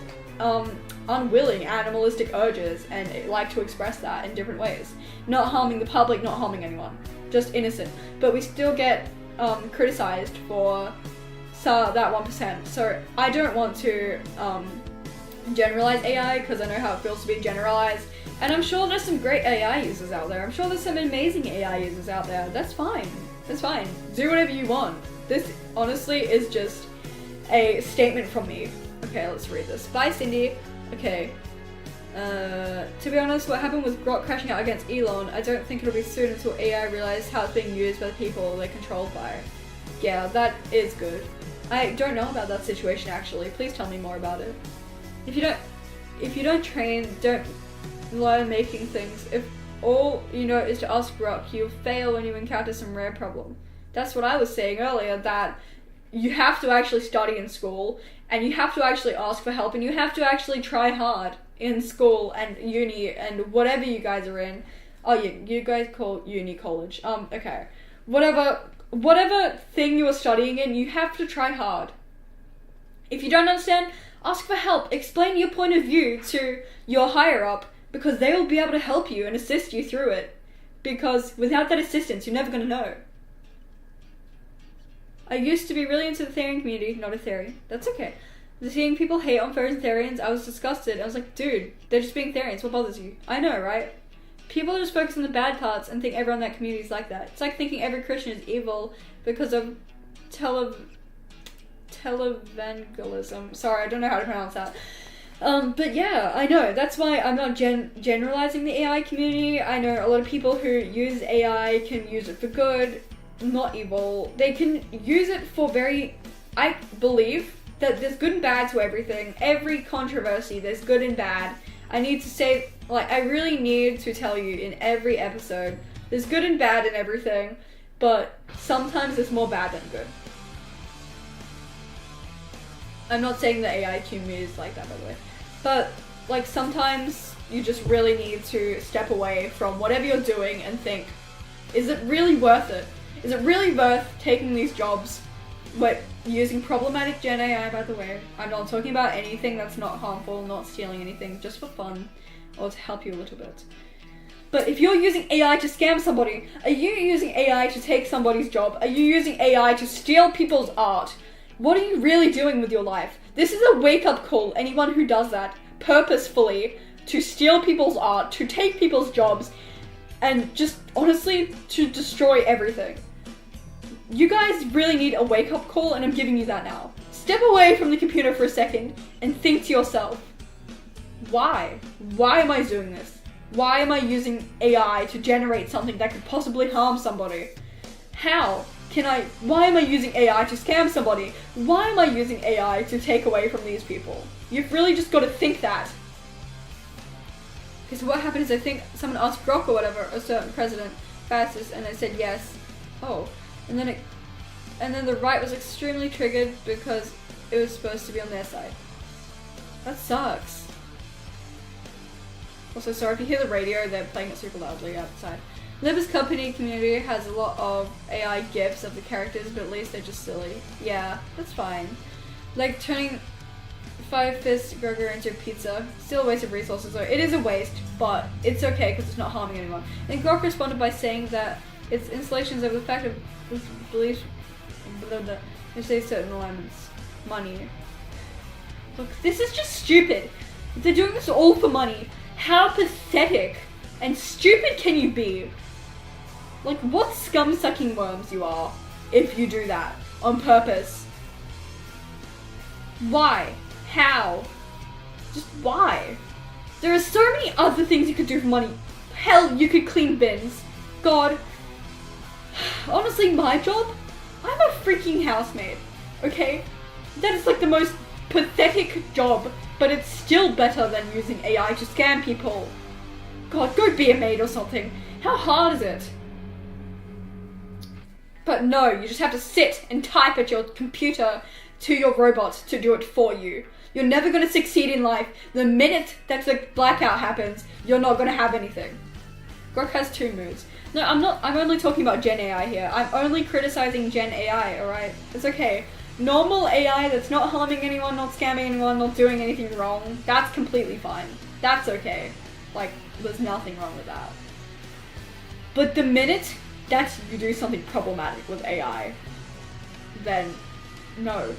unwilling animalistic urges and like to express that in different ways. Not harming the public, not harming anyone. Just innocent. But we still get criticized for that 1%. So I don't want to generalize AI because I know how it feels to be generalized, and I'm sure there's some great AI users out there. I'm sure there's some amazing AI users out there. That's fine. That's fine. Do whatever you want. This honestly is just a statement from me. Okay, let's read this. Bye, Cindy. Okay. To be honest, what happened with Grok crashing out against Elon, I don't think it'll be soon until AI realizes how it's being used by the people they're controlled by. Yeah, that is good. I don't know about that situation actually. Please tell me more about it. If you don't train, don't learn making things. If all you know is to ask Grok, you'll fail when you encounter some rare problem. That's what I was saying earlier, that you have to actually study in school, and you have to actually ask for help, and you have to actually try hard in school and uni and whatever you guys are in. Oh yeah, you guys call uni college. Okay. Whatever thing you are studying in, you have to try hard. If you don't understand, ask for help. Explain your point of view to your higher up, because they will be able to help you and assist you through it. Because without that assistance, you're never going to know. I used to be really into the Therian community, not a Therian. That's okay. Seeing people hate on furries and Therians, I was disgusted. I was like, dude, they're just being Therians. What bothers you? I know, right? People just focus on the bad parts and think everyone in that community is like that. It's like thinking every Christian is evil because of televangelism. Sorry, I don't know how to pronounce that. But yeah, I know. That's why I'm not generalizing the AI community. I know a lot of people who use AI can use it for good, not evil. They can use it for I believe that there's good and bad to everything. Every controversy, there's good and bad. I need to say, I really need to tell you in every episode, there's good and bad in everything, but sometimes there's more bad than good. I'm not saying the AI community is like that, by the way. But, sometimes you just really need to step away from whatever you're doing and think, is it really worth it? Is it really worth taking these jobs? Using problematic Gen AI, by the way. I'm not talking about anything that's not harmful, not stealing anything, just for fun, or to help you a little bit. But if you're using AI to scam somebody, are you using AI to take somebody's job? Are you using AI to steal people's art? What are you really doing with your life? This is a wake-up call, anyone who does that purposefully, to steal people's art, to take people's jobs, and just, honestly, to destroy everything. You guys really need a wake-up call, and I'm giving you that now. Step away from the computer for a second and think to yourself, why? Why am I doing this? Why am I using AI to generate something that could possibly harm somebody? Why am I using AI to scam somebody? Why am I using AI to take away from these people? You've really just got to think that. Because what happened is, I think someone asked Grok or whatever, a certain president, fastest, and I said yes. Oh. And then the right was extremely triggered because it was supposed to be on their side. That sucks. Also, sorry if you hear the radio, they're playing it super loudly outside. Libba's company community has a lot of AI gifs of the characters, but at least they're just silly. Yeah, that's fine. Like turning Five Fist Burger into pizza. Still a waste of resources though. It is a waste, but it's okay because it's not harming anyone. And Grok responded by saying that Its installations of the fact of this belief they say certain alignments. Money. Look, this is just stupid. They're doing this all for money. How pathetic and stupid can you be? Like, what scum-sucking worms you are if you do that on purpose. Why? How? Just why? There are so many other things you could do for money. Hell, you could clean bins. God. Honestly, my job? I'm a freaking housemaid, okay? That is like the most pathetic job, but it's still better than using AI to scam people. God, go be a maid or something. How hard is it? But no, you just have to sit and type at your computer to your robot to do it for you. You're never going to succeed in life. The minute that the blackout happens, you're not going to have anything. Grok has 2 moods. No, I'm only talking about Gen AI here. I'm only criticizing Gen AI, alright? It's okay. Normal AI that's not harming anyone, not scamming anyone, not doing anything wrong, that's completely fine. That's okay. Like, there's nothing wrong with that. But the minute that you do something problematic with AI, then no.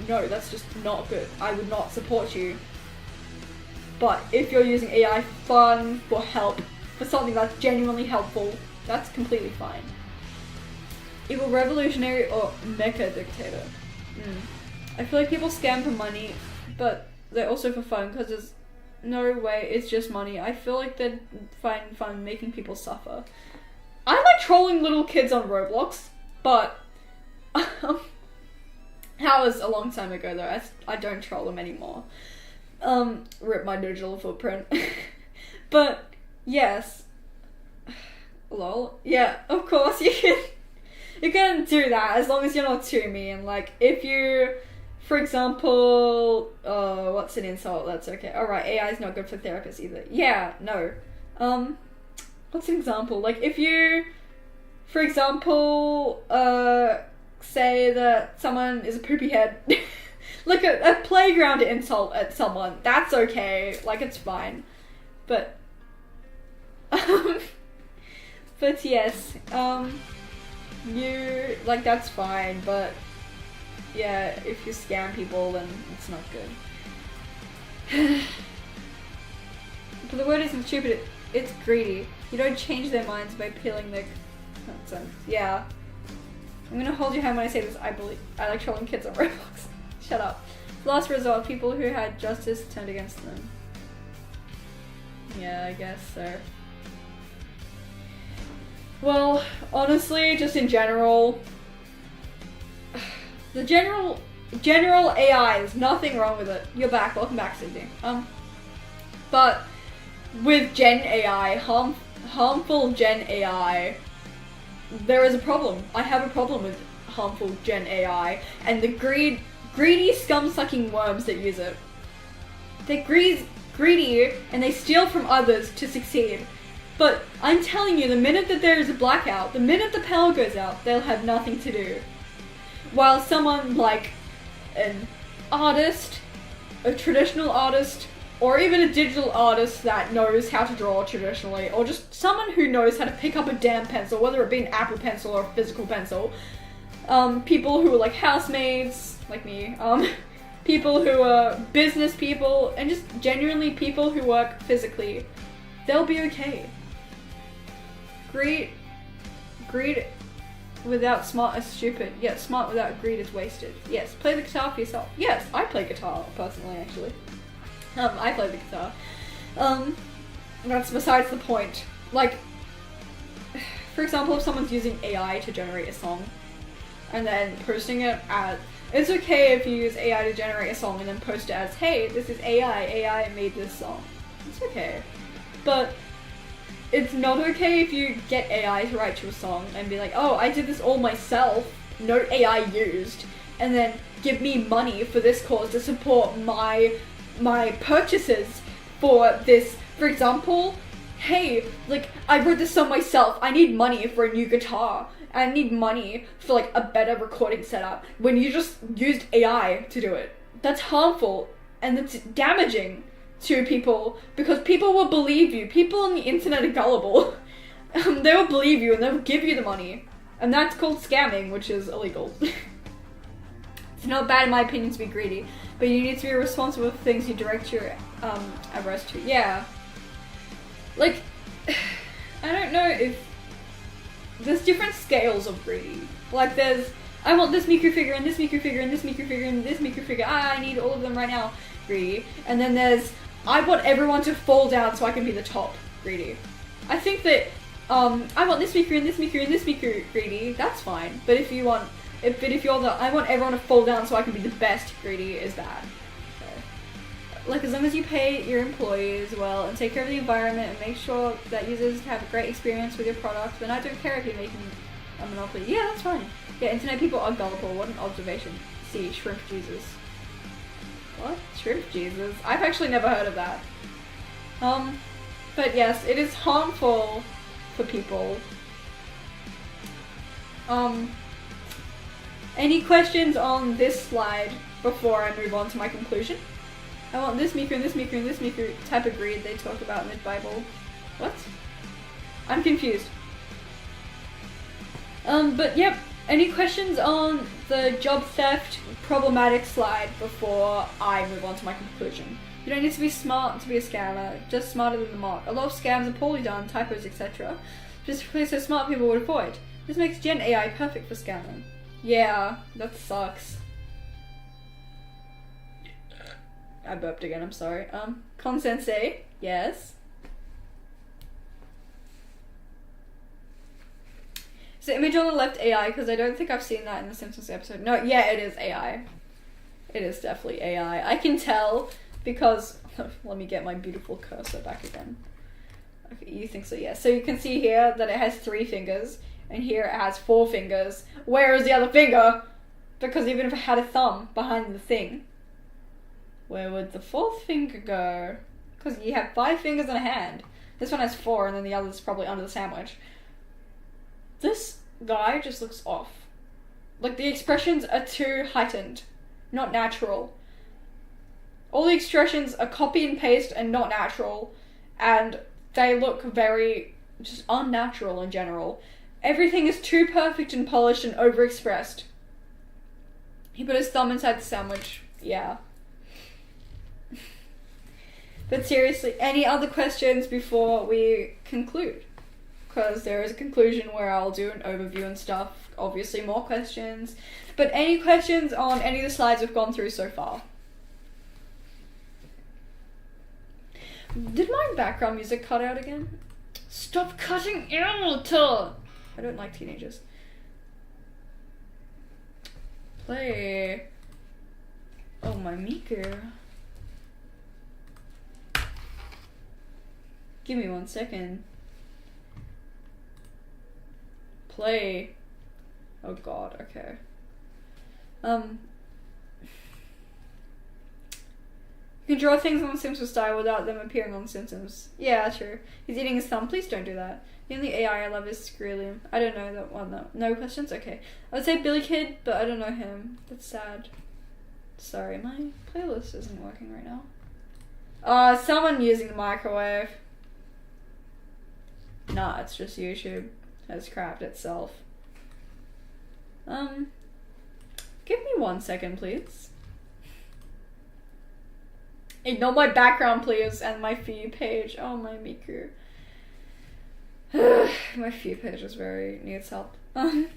No, that's just not good. I would not support you. But if you're using AI for fun, for help, for something that's genuinely helpful, that's completely fine. Evil revolutionary or mecha dictator. I feel like people scam for money, but they're also for fun, because there's no way it's just money. I feel like they'd find fun making people suffer. I like trolling little kids on Roblox, but that was a long time ago though. I don't troll them anymore. Rip my digital footprint. But yes. Lol. Yeah, of course you can do that as long as you're not too mean. Like if you, for example, what's an insult? That's okay. Alright, AI is not good for therapists either. Yeah, no. What's an example? Like if you, for example, say that someone is a poopy head. Like a playground insult at someone. That's okay. Like it's fine. But but yes, you, like, that's fine, but yeah, if you scam people, then it's not good. But the word isn't stupid, it's greedy. You don't change their minds by peeling their nonsense. Yeah. I'm gonna hold your hand when I say this. I like trolling kids on Roblox. Shut up. Last resort, people who had justice turned against them. Yeah, I guess so. Well, honestly, just in general, the general AI, there's nothing wrong with it. You're back. Welcome back, Sydney. But with Gen AI, harmful Gen AI, there is a problem. I have a problem with harmful Gen AI and the greedy scum-sucking worms that use it. They're greedy and they steal from others to succeed. But I'm telling you, the minute that there is a blackout, the minute the power goes out, they'll have nothing to do. While someone like an artist, a traditional artist, or even a digital artist that knows how to draw traditionally, or just someone who knows how to pick up a damn pencil, whether it be an Apple pencil or a physical pencil, people who are like housemaids, like me, people who are business people, and just genuinely people who work physically, they'll be okay. Greed without smart is stupid, yet smart without greed is wasted. Yes, play the guitar for yourself. Yes, I play guitar, personally, actually. I play the guitar. That's besides the point. Like, for example, if someone's using AI to generate a song, and then posting it as, it's okay if you use AI to generate a song and then post it as, hey, this is AI made this song. It's okay. But it's not okay if you get AI to write you a song and be like, oh, I did this all myself, no AI used, and then give me money for this cause to support my purchases for this. For example, hey, like, I wrote this song myself, I need money for a new guitar, I need money for like a better recording setup, when you just used AI to do it. That's harmful and that's damaging to people, because people will believe you. People on the internet are gullible. they will believe you and they'll give you the money. And that's called scamming, which is illegal. It's not bad in my opinion to be greedy, but you need to be responsible for things you direct your avarice to. Yeah. Like, I don't know if there's different scales of greedy. Like there's, I want this Miku figure and this Miku figure and this Miku figure and this Miku figure. I need all of them right now. Greedy. And then there's, I want everyone to fall down so I can be the top. Greedy. I think that I want this Miku and this Miku and this Miku. Greedy. That's fine. But if you want, if you're the, I want everyone to fall down so I can be the best. Greedy is bad. Like, as long as you pay your employees well and take care of the environment and make sure that users have a great experience with your product, then I don't care if you're making a monopoly. Yeah, that's fine. Yeah, internet people are gullible. What an observation. See, shrimp Jesus. What? Shrimp Jesus? I've actually never heard of that. But yes, it is harmful for people. Any questions on this slide before I move on to my conclusion? I want this Miku and this Miku and this Miku type of greed they talk about in the Bible. What? I'm confused. But yep, any questions on the job theft problematic slide before I move on to my conclusion? You don't need to be smart to be a scammer, just smarter than the mark. A lot of scams are poorly done, typos, etc. Just so smart people would avoid. This makes Gen AI perfect for scamming. Yeah, that sucks. I burped again, I'm sorry. Consensei, yes. So image on the left AI, because I don't think I've seen that in the Simpsons episode. No, yeah, it is AI. It is definitely AI. I can tell because, let me get my beautiful cursor back again. Okay, you think so, yeah. So you can see here that it has 3 fingers, and here it has 4 fingers. Where is the other finger? Because even if it had a thumb behind the thing, where would the 4th finger go? Because you have 5 fingers and a hand. This one has 4 and then the other's probably under the sandwich. This guy just looks off. Like the expressions are too heightened. Not natural. All the expressions are copy and paste and not natural. And they look very just unnatural in general. Everything is too perfect and polished and overexpressed. He put his thumb inside the sandwich. Yeah. But seriously, any other questions before we conclude? Because there is a conclusion where I'll do an overview and stuff. Obviously more questions. But any questions on any of the slides we've gone through so far? Did my background music cut out again? Stop cutting out! I don't like teenagers. Play. Oh, my Miku. Give me 1 second. Play. Oh god, okay. You can draw things on Simpsons style without them appearing on Simpsons. Yeah, true. He's eating his thumb. Please don't do that. The only AI I love is Skrillium. I don't know that one though. No questions? Okay. I would say Billy Kid, but I don't know him. That's sad. Sorry, my playlist isn't working right now. Someone using the microwave. Nah, it's just YouTube has crapped itself. Give me 1 second, please. Ignore my background, please, and my feed page. Oh, my Miku. My feed page is needs help. My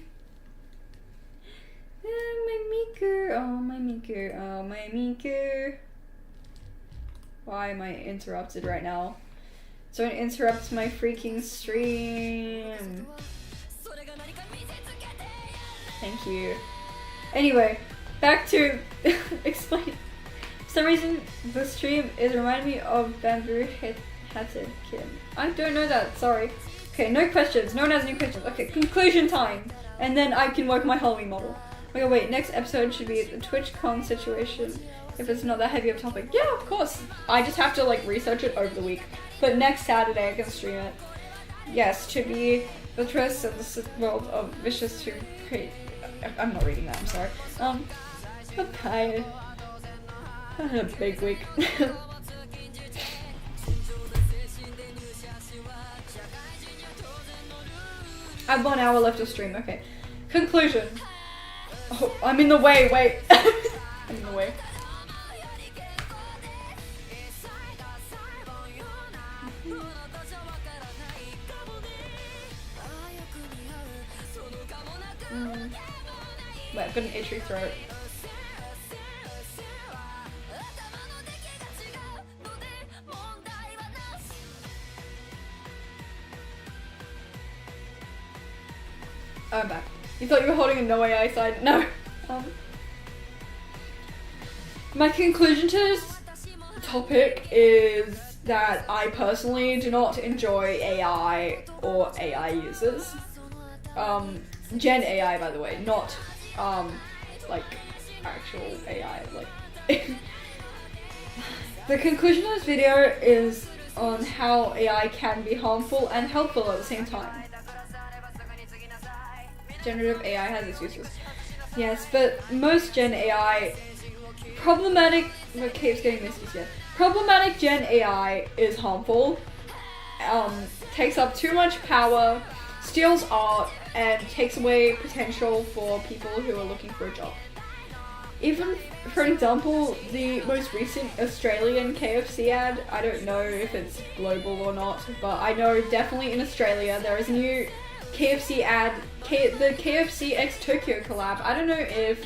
Miku. Oh, my Miku. Oh, my Miku. Why am I interrupted right now? So it interrupts my freaking stream. Thank you. Anyway, back to explain. For some reason, the stream is reminding me of Bamboo Hatted Kim. I don't know that, sorry. Okay, no questions. No one has any questions. Okay, conclusion time. And then I can work my Halloween model. Okay, wait, next episode should be the TwitchCon situation. If it's not that heavy of a topic. Yeah, of course. I just have to like research it over the week. But next Saturday I can stream it. Yes, to be the twist of the world of Vicious to create. I'm not reading that, I'm sorry. Bye. I had a big week. I have 1 hour left to stream. Okay. Conclusion. Oh, I'm in the way. Wait. I'm in the way. Wait, I've got an itchy throat. Oh, I'm back. You thought you were holding a no AI side? No. My conclusion to this topic is that I personally do not enjoy AI or AI users. Gen AI, by the way, not like actual AI. Like the conclusion of this video is on how AI can be harmful and helpful at the same time. Generative AI has its uses. Yes, but most Gen AI problematic. What keeps getting this is problematic Gen AI is harmful. Takes up too much power, steals art, and takes away potential for people who are looking for a job. Even, for example, the most recent Australian KFC ad, I don't know if it's global or not, but I know definitely in Australia there is a new KFC ad, the KFC x Tokyo collab. I don't know if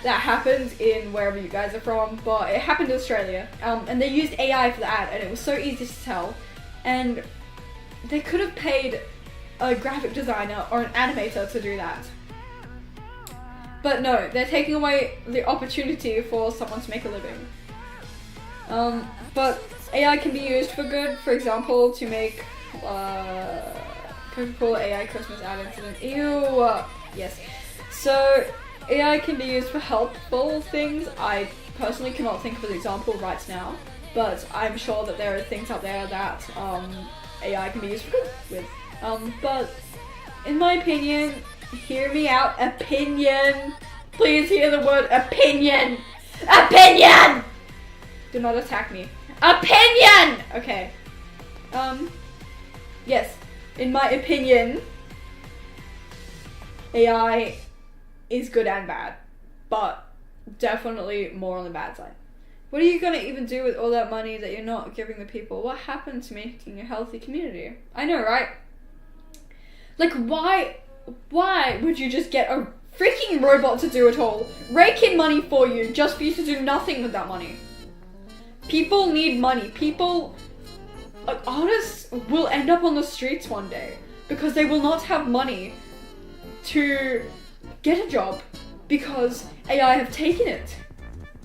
that happens in wherever you guys are from, but it happened in Australia. And they used AI for the ad, and it was so easy to tell. And they could have paid a graphic designer or an animator to do that. But no, they're taking away the opportunity for someone to make a living. But AI can be used for good, for example, to make Coca-Cola AI Christmas ad incident. Ew! Yes. So, AI can be used for helpful things. I personally cannot think of an example right now, but I'm sure that there are things out there that AI can be used for good with. But in my opinion, hear me out, opinion. Please hear the word opinion. Opinion! Do not attack me. Opinion! Okay. Yes. In my opinion, AI is good and bad, but definitely more on the bad side. What are you gonna even do with all that money that you're not giving the people? What happened to making a healthy community? I know, right? Like, why would you just get a freaking robot to do it all? Rake in money for you, just for you to do nothing with that money. People need money. Artists will end up on the streets one day because they will not have money to get a job because AI have taken it.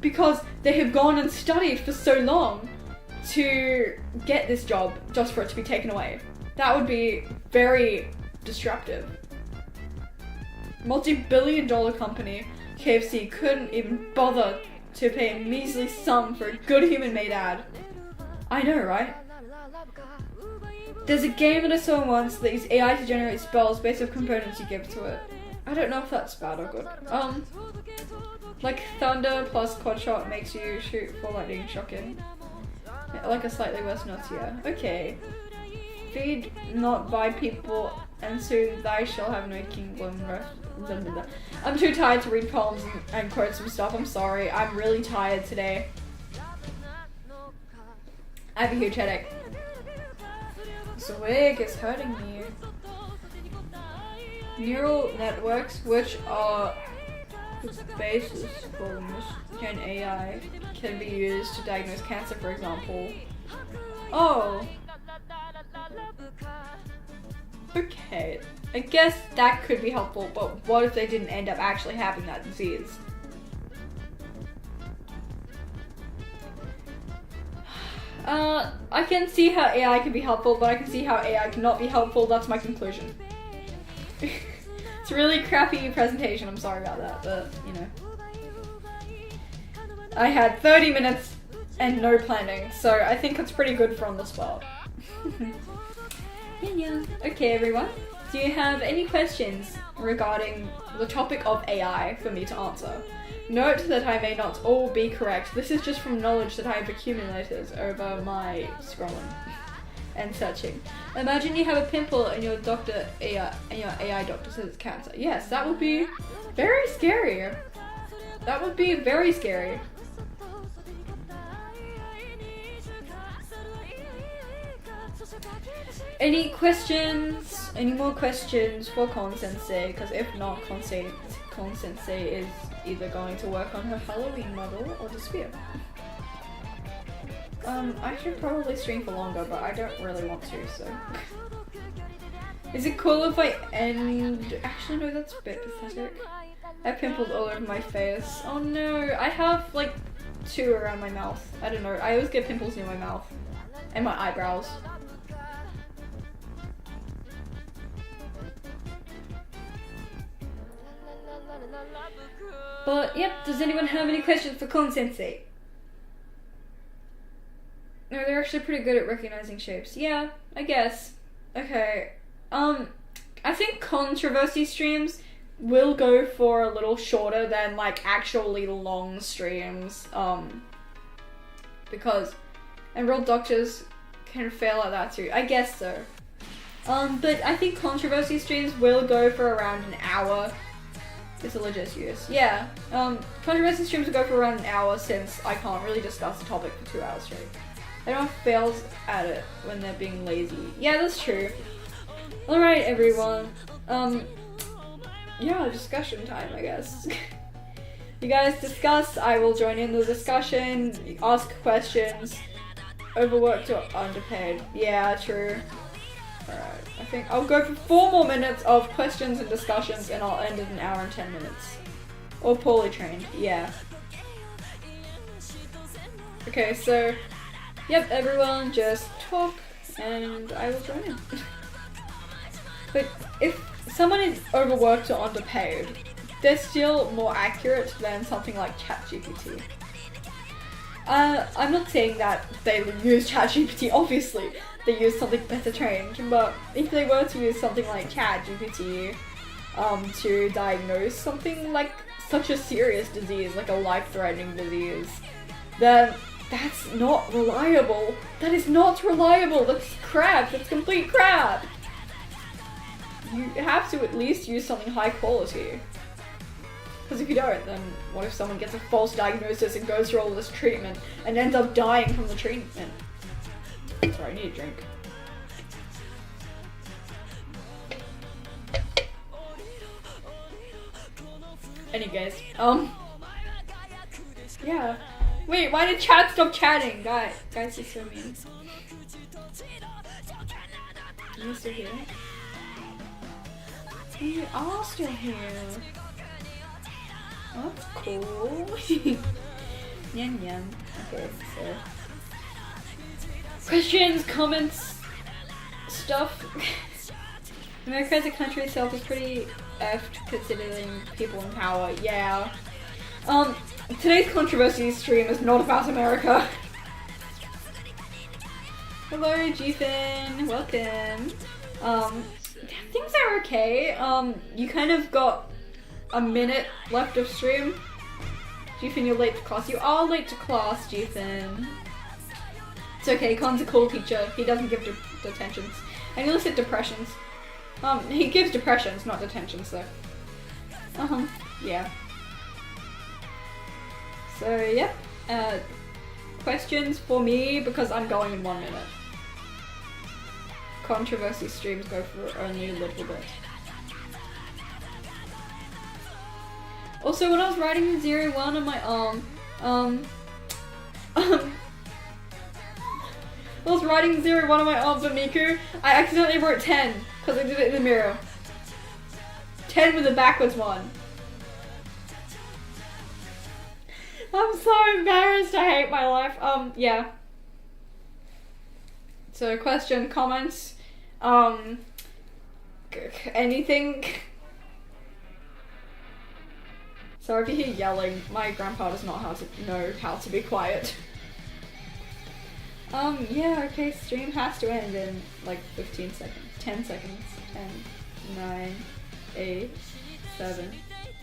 Because they have gone and studied for so long to get this job just for it to be taken away. That would be very disruptive. Multi-billion-dollar company KFC couldn't even bother to pay a measly sum for a good human-made ad. I know, right? There's a game that I saw once that uses AI to generate spells based on components you give to it. I don't know if that's bad or good. Like thunder plus quad shot makes you shoot for lightning shocking. Like a slightly worse Nautier. Okay. Feed not by people, and soon thy shall have no kingdom. I'm too tired to read poems and quote some stuff. I'm sorry. I'm really tired today. I have a huge headache. This wig is hurting me. Neural networks, which are the basis for Gen AI, can be used to diagnose cancer, for example. Oh. Okay. I guess that could be helpful, but what if they didn't end up actually having that disease? I can see how AI can be helpful, but I can see how AI cannot be helpful. That's my conclusion. It's a really crappy presentation, I'm sorry about that, but, you know. I had 30 minutes and no planning, so I think it's pretty good for on the spot. Yeah. Okay, everyone. Do you have any questions regarding the topic of AI for me to answer? Note that I may not all be correct. This is just from knowledge that I have accumulated over my scrolling. and searching. Imagine you have a pimple and your AI doctor says it's cancer. Yes, that would be very scary. That would be very scary. Any questions? Any more questions for Kon Sensei? Because if not, Kon Sensei is either going to work on her Halloween model or disappear. I should probably stream for longer, but I don't really want to, so. Is it cool if I end? Actually, no, that's a bit pathetic. I have pimples all over my face. Oh no, I have like 2 around my mouth. I don't know, I always get pimples near my mouth and my eyebrows. But yep, does anyone have any questions for Kon Sensei? No, they're actually pretty good at recognizing shapes. Yeah, I guess. Okay. I think Kontroversies streams will go for a little shorter than like actually long streams. And real doctors can fail at that too. I guess so. But I think Kontroversies streams will go for around an hour. It's a legit use. Yeah. Controversy streams will go for around an hour since I can't really discuss the topic for 2 hours straight. Everyone fails at it when they're being lazy. Yeah, that's true. Alright, everyone. Yeah, discussion time, I guess. You guys discuss, I will join in the discussion, ask questions. Overworked or underpaid. Yeah, true. Alright, I think I'll go for 4 more minutes of questions and discussions and I'll end in an hour and 10 minutes. Or poorly trained, yeah. Okay, so, yep, everyone just talk and I will join in. But if someone is overworked or underpaid, they're still more accurate than something like ChatGPT. I'm not saying that they would use ChatGPT, obviously. They use something better trained, but if they were to use something like ChatGPT to diagnose something like such a serious disease, like a life-threatening disease, then that's not reliable. That is not reliable. That's crap. That's complete crap. You have to at least use something high quality. Because if you don't, then what if someone gets a false diagnosis and goes through all this treatment and ends up dying from the treatment? Sorry, I need a drink. Anyways, yeah. Wait, why did chat stop chatting? Guys, you're so mean. Are you still here? You are still here. Oh, that's cool. Yum yum. Okay, so questions, comments, stuff. America as a country itself is pretty effed considering people in power. Yeah. Today's controversy stream is not about America. Hello, G-Fin. Welcome. Things are okay. You kind of got a minute left of stream. G-Fin, you're late to class. You are late to class, G-Fin. It's okay, Con's a cool teacher. He doesn't give detentions. And he looks at depressions. He gives depressions, not detentions, though. Yeah. So, yep. Questions for me, because I'm going in 1 minute. Controversy streams go for only a little bit. Also, when I was writing 01 on my arm, I was writing 01 on my arm for Miku, I accidentally wrote 10, because I did it in the mirror. 10 with a backwards one. I'm so embarrassed, I hate my life. Yeah. So, question, comments, anything? Sorry if you hear yelling, my grandpa does not know how to be quiet. Yeah, okay, stream has to end in like 15 seconds, 10 seconds, 10, 9, 8, 7,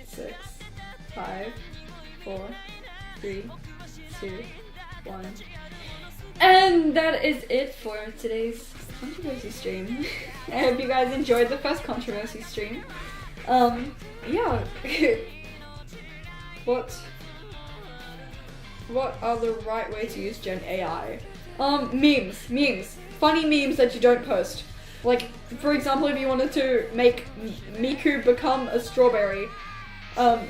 6, 5, 4, 3, 2, 1. And that is it for today's controversy stream. I hope you guys enjoyed the first controversy stream. Yeah. What are the right way to use Gen AI? Memes. Funny memes that you don't post. Like, for example, if you wanted to make Miku become a strawberry,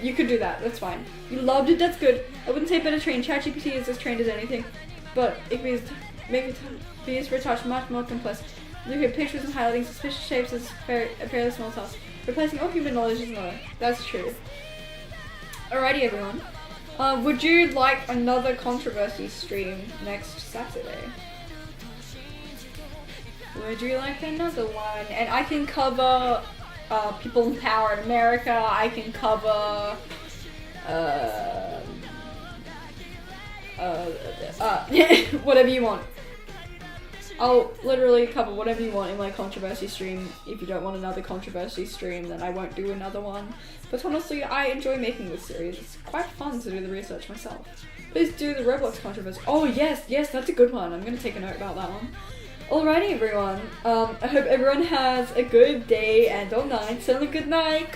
you could do that, that's fine. You loved it, that's good. I wouldn't say better trained. ChatGPT is as trained as anything, but it can be used for a task much more complex. Look at pictures and highlighting suspicious shapes is a fairly small task. Replacing all human knowledge is not. That's true. Alrighty, everyone. Would you like another controversy stream next Saturday? Would you like another one? And I can cover people in power in America. I can cover whatever you want. I'll literally cover whatever you want in my controversy stream. If you don't want another controversy stream, then I won't do another one. But honestly, I enjoy making this series. It's quite fun to do the research myself. Please do the Roblox controversy. Oh yes, that's a good one. I'm gonna take a note about that one. Alrighty, everyone. I hope everyone has a good day and or night. So, good night.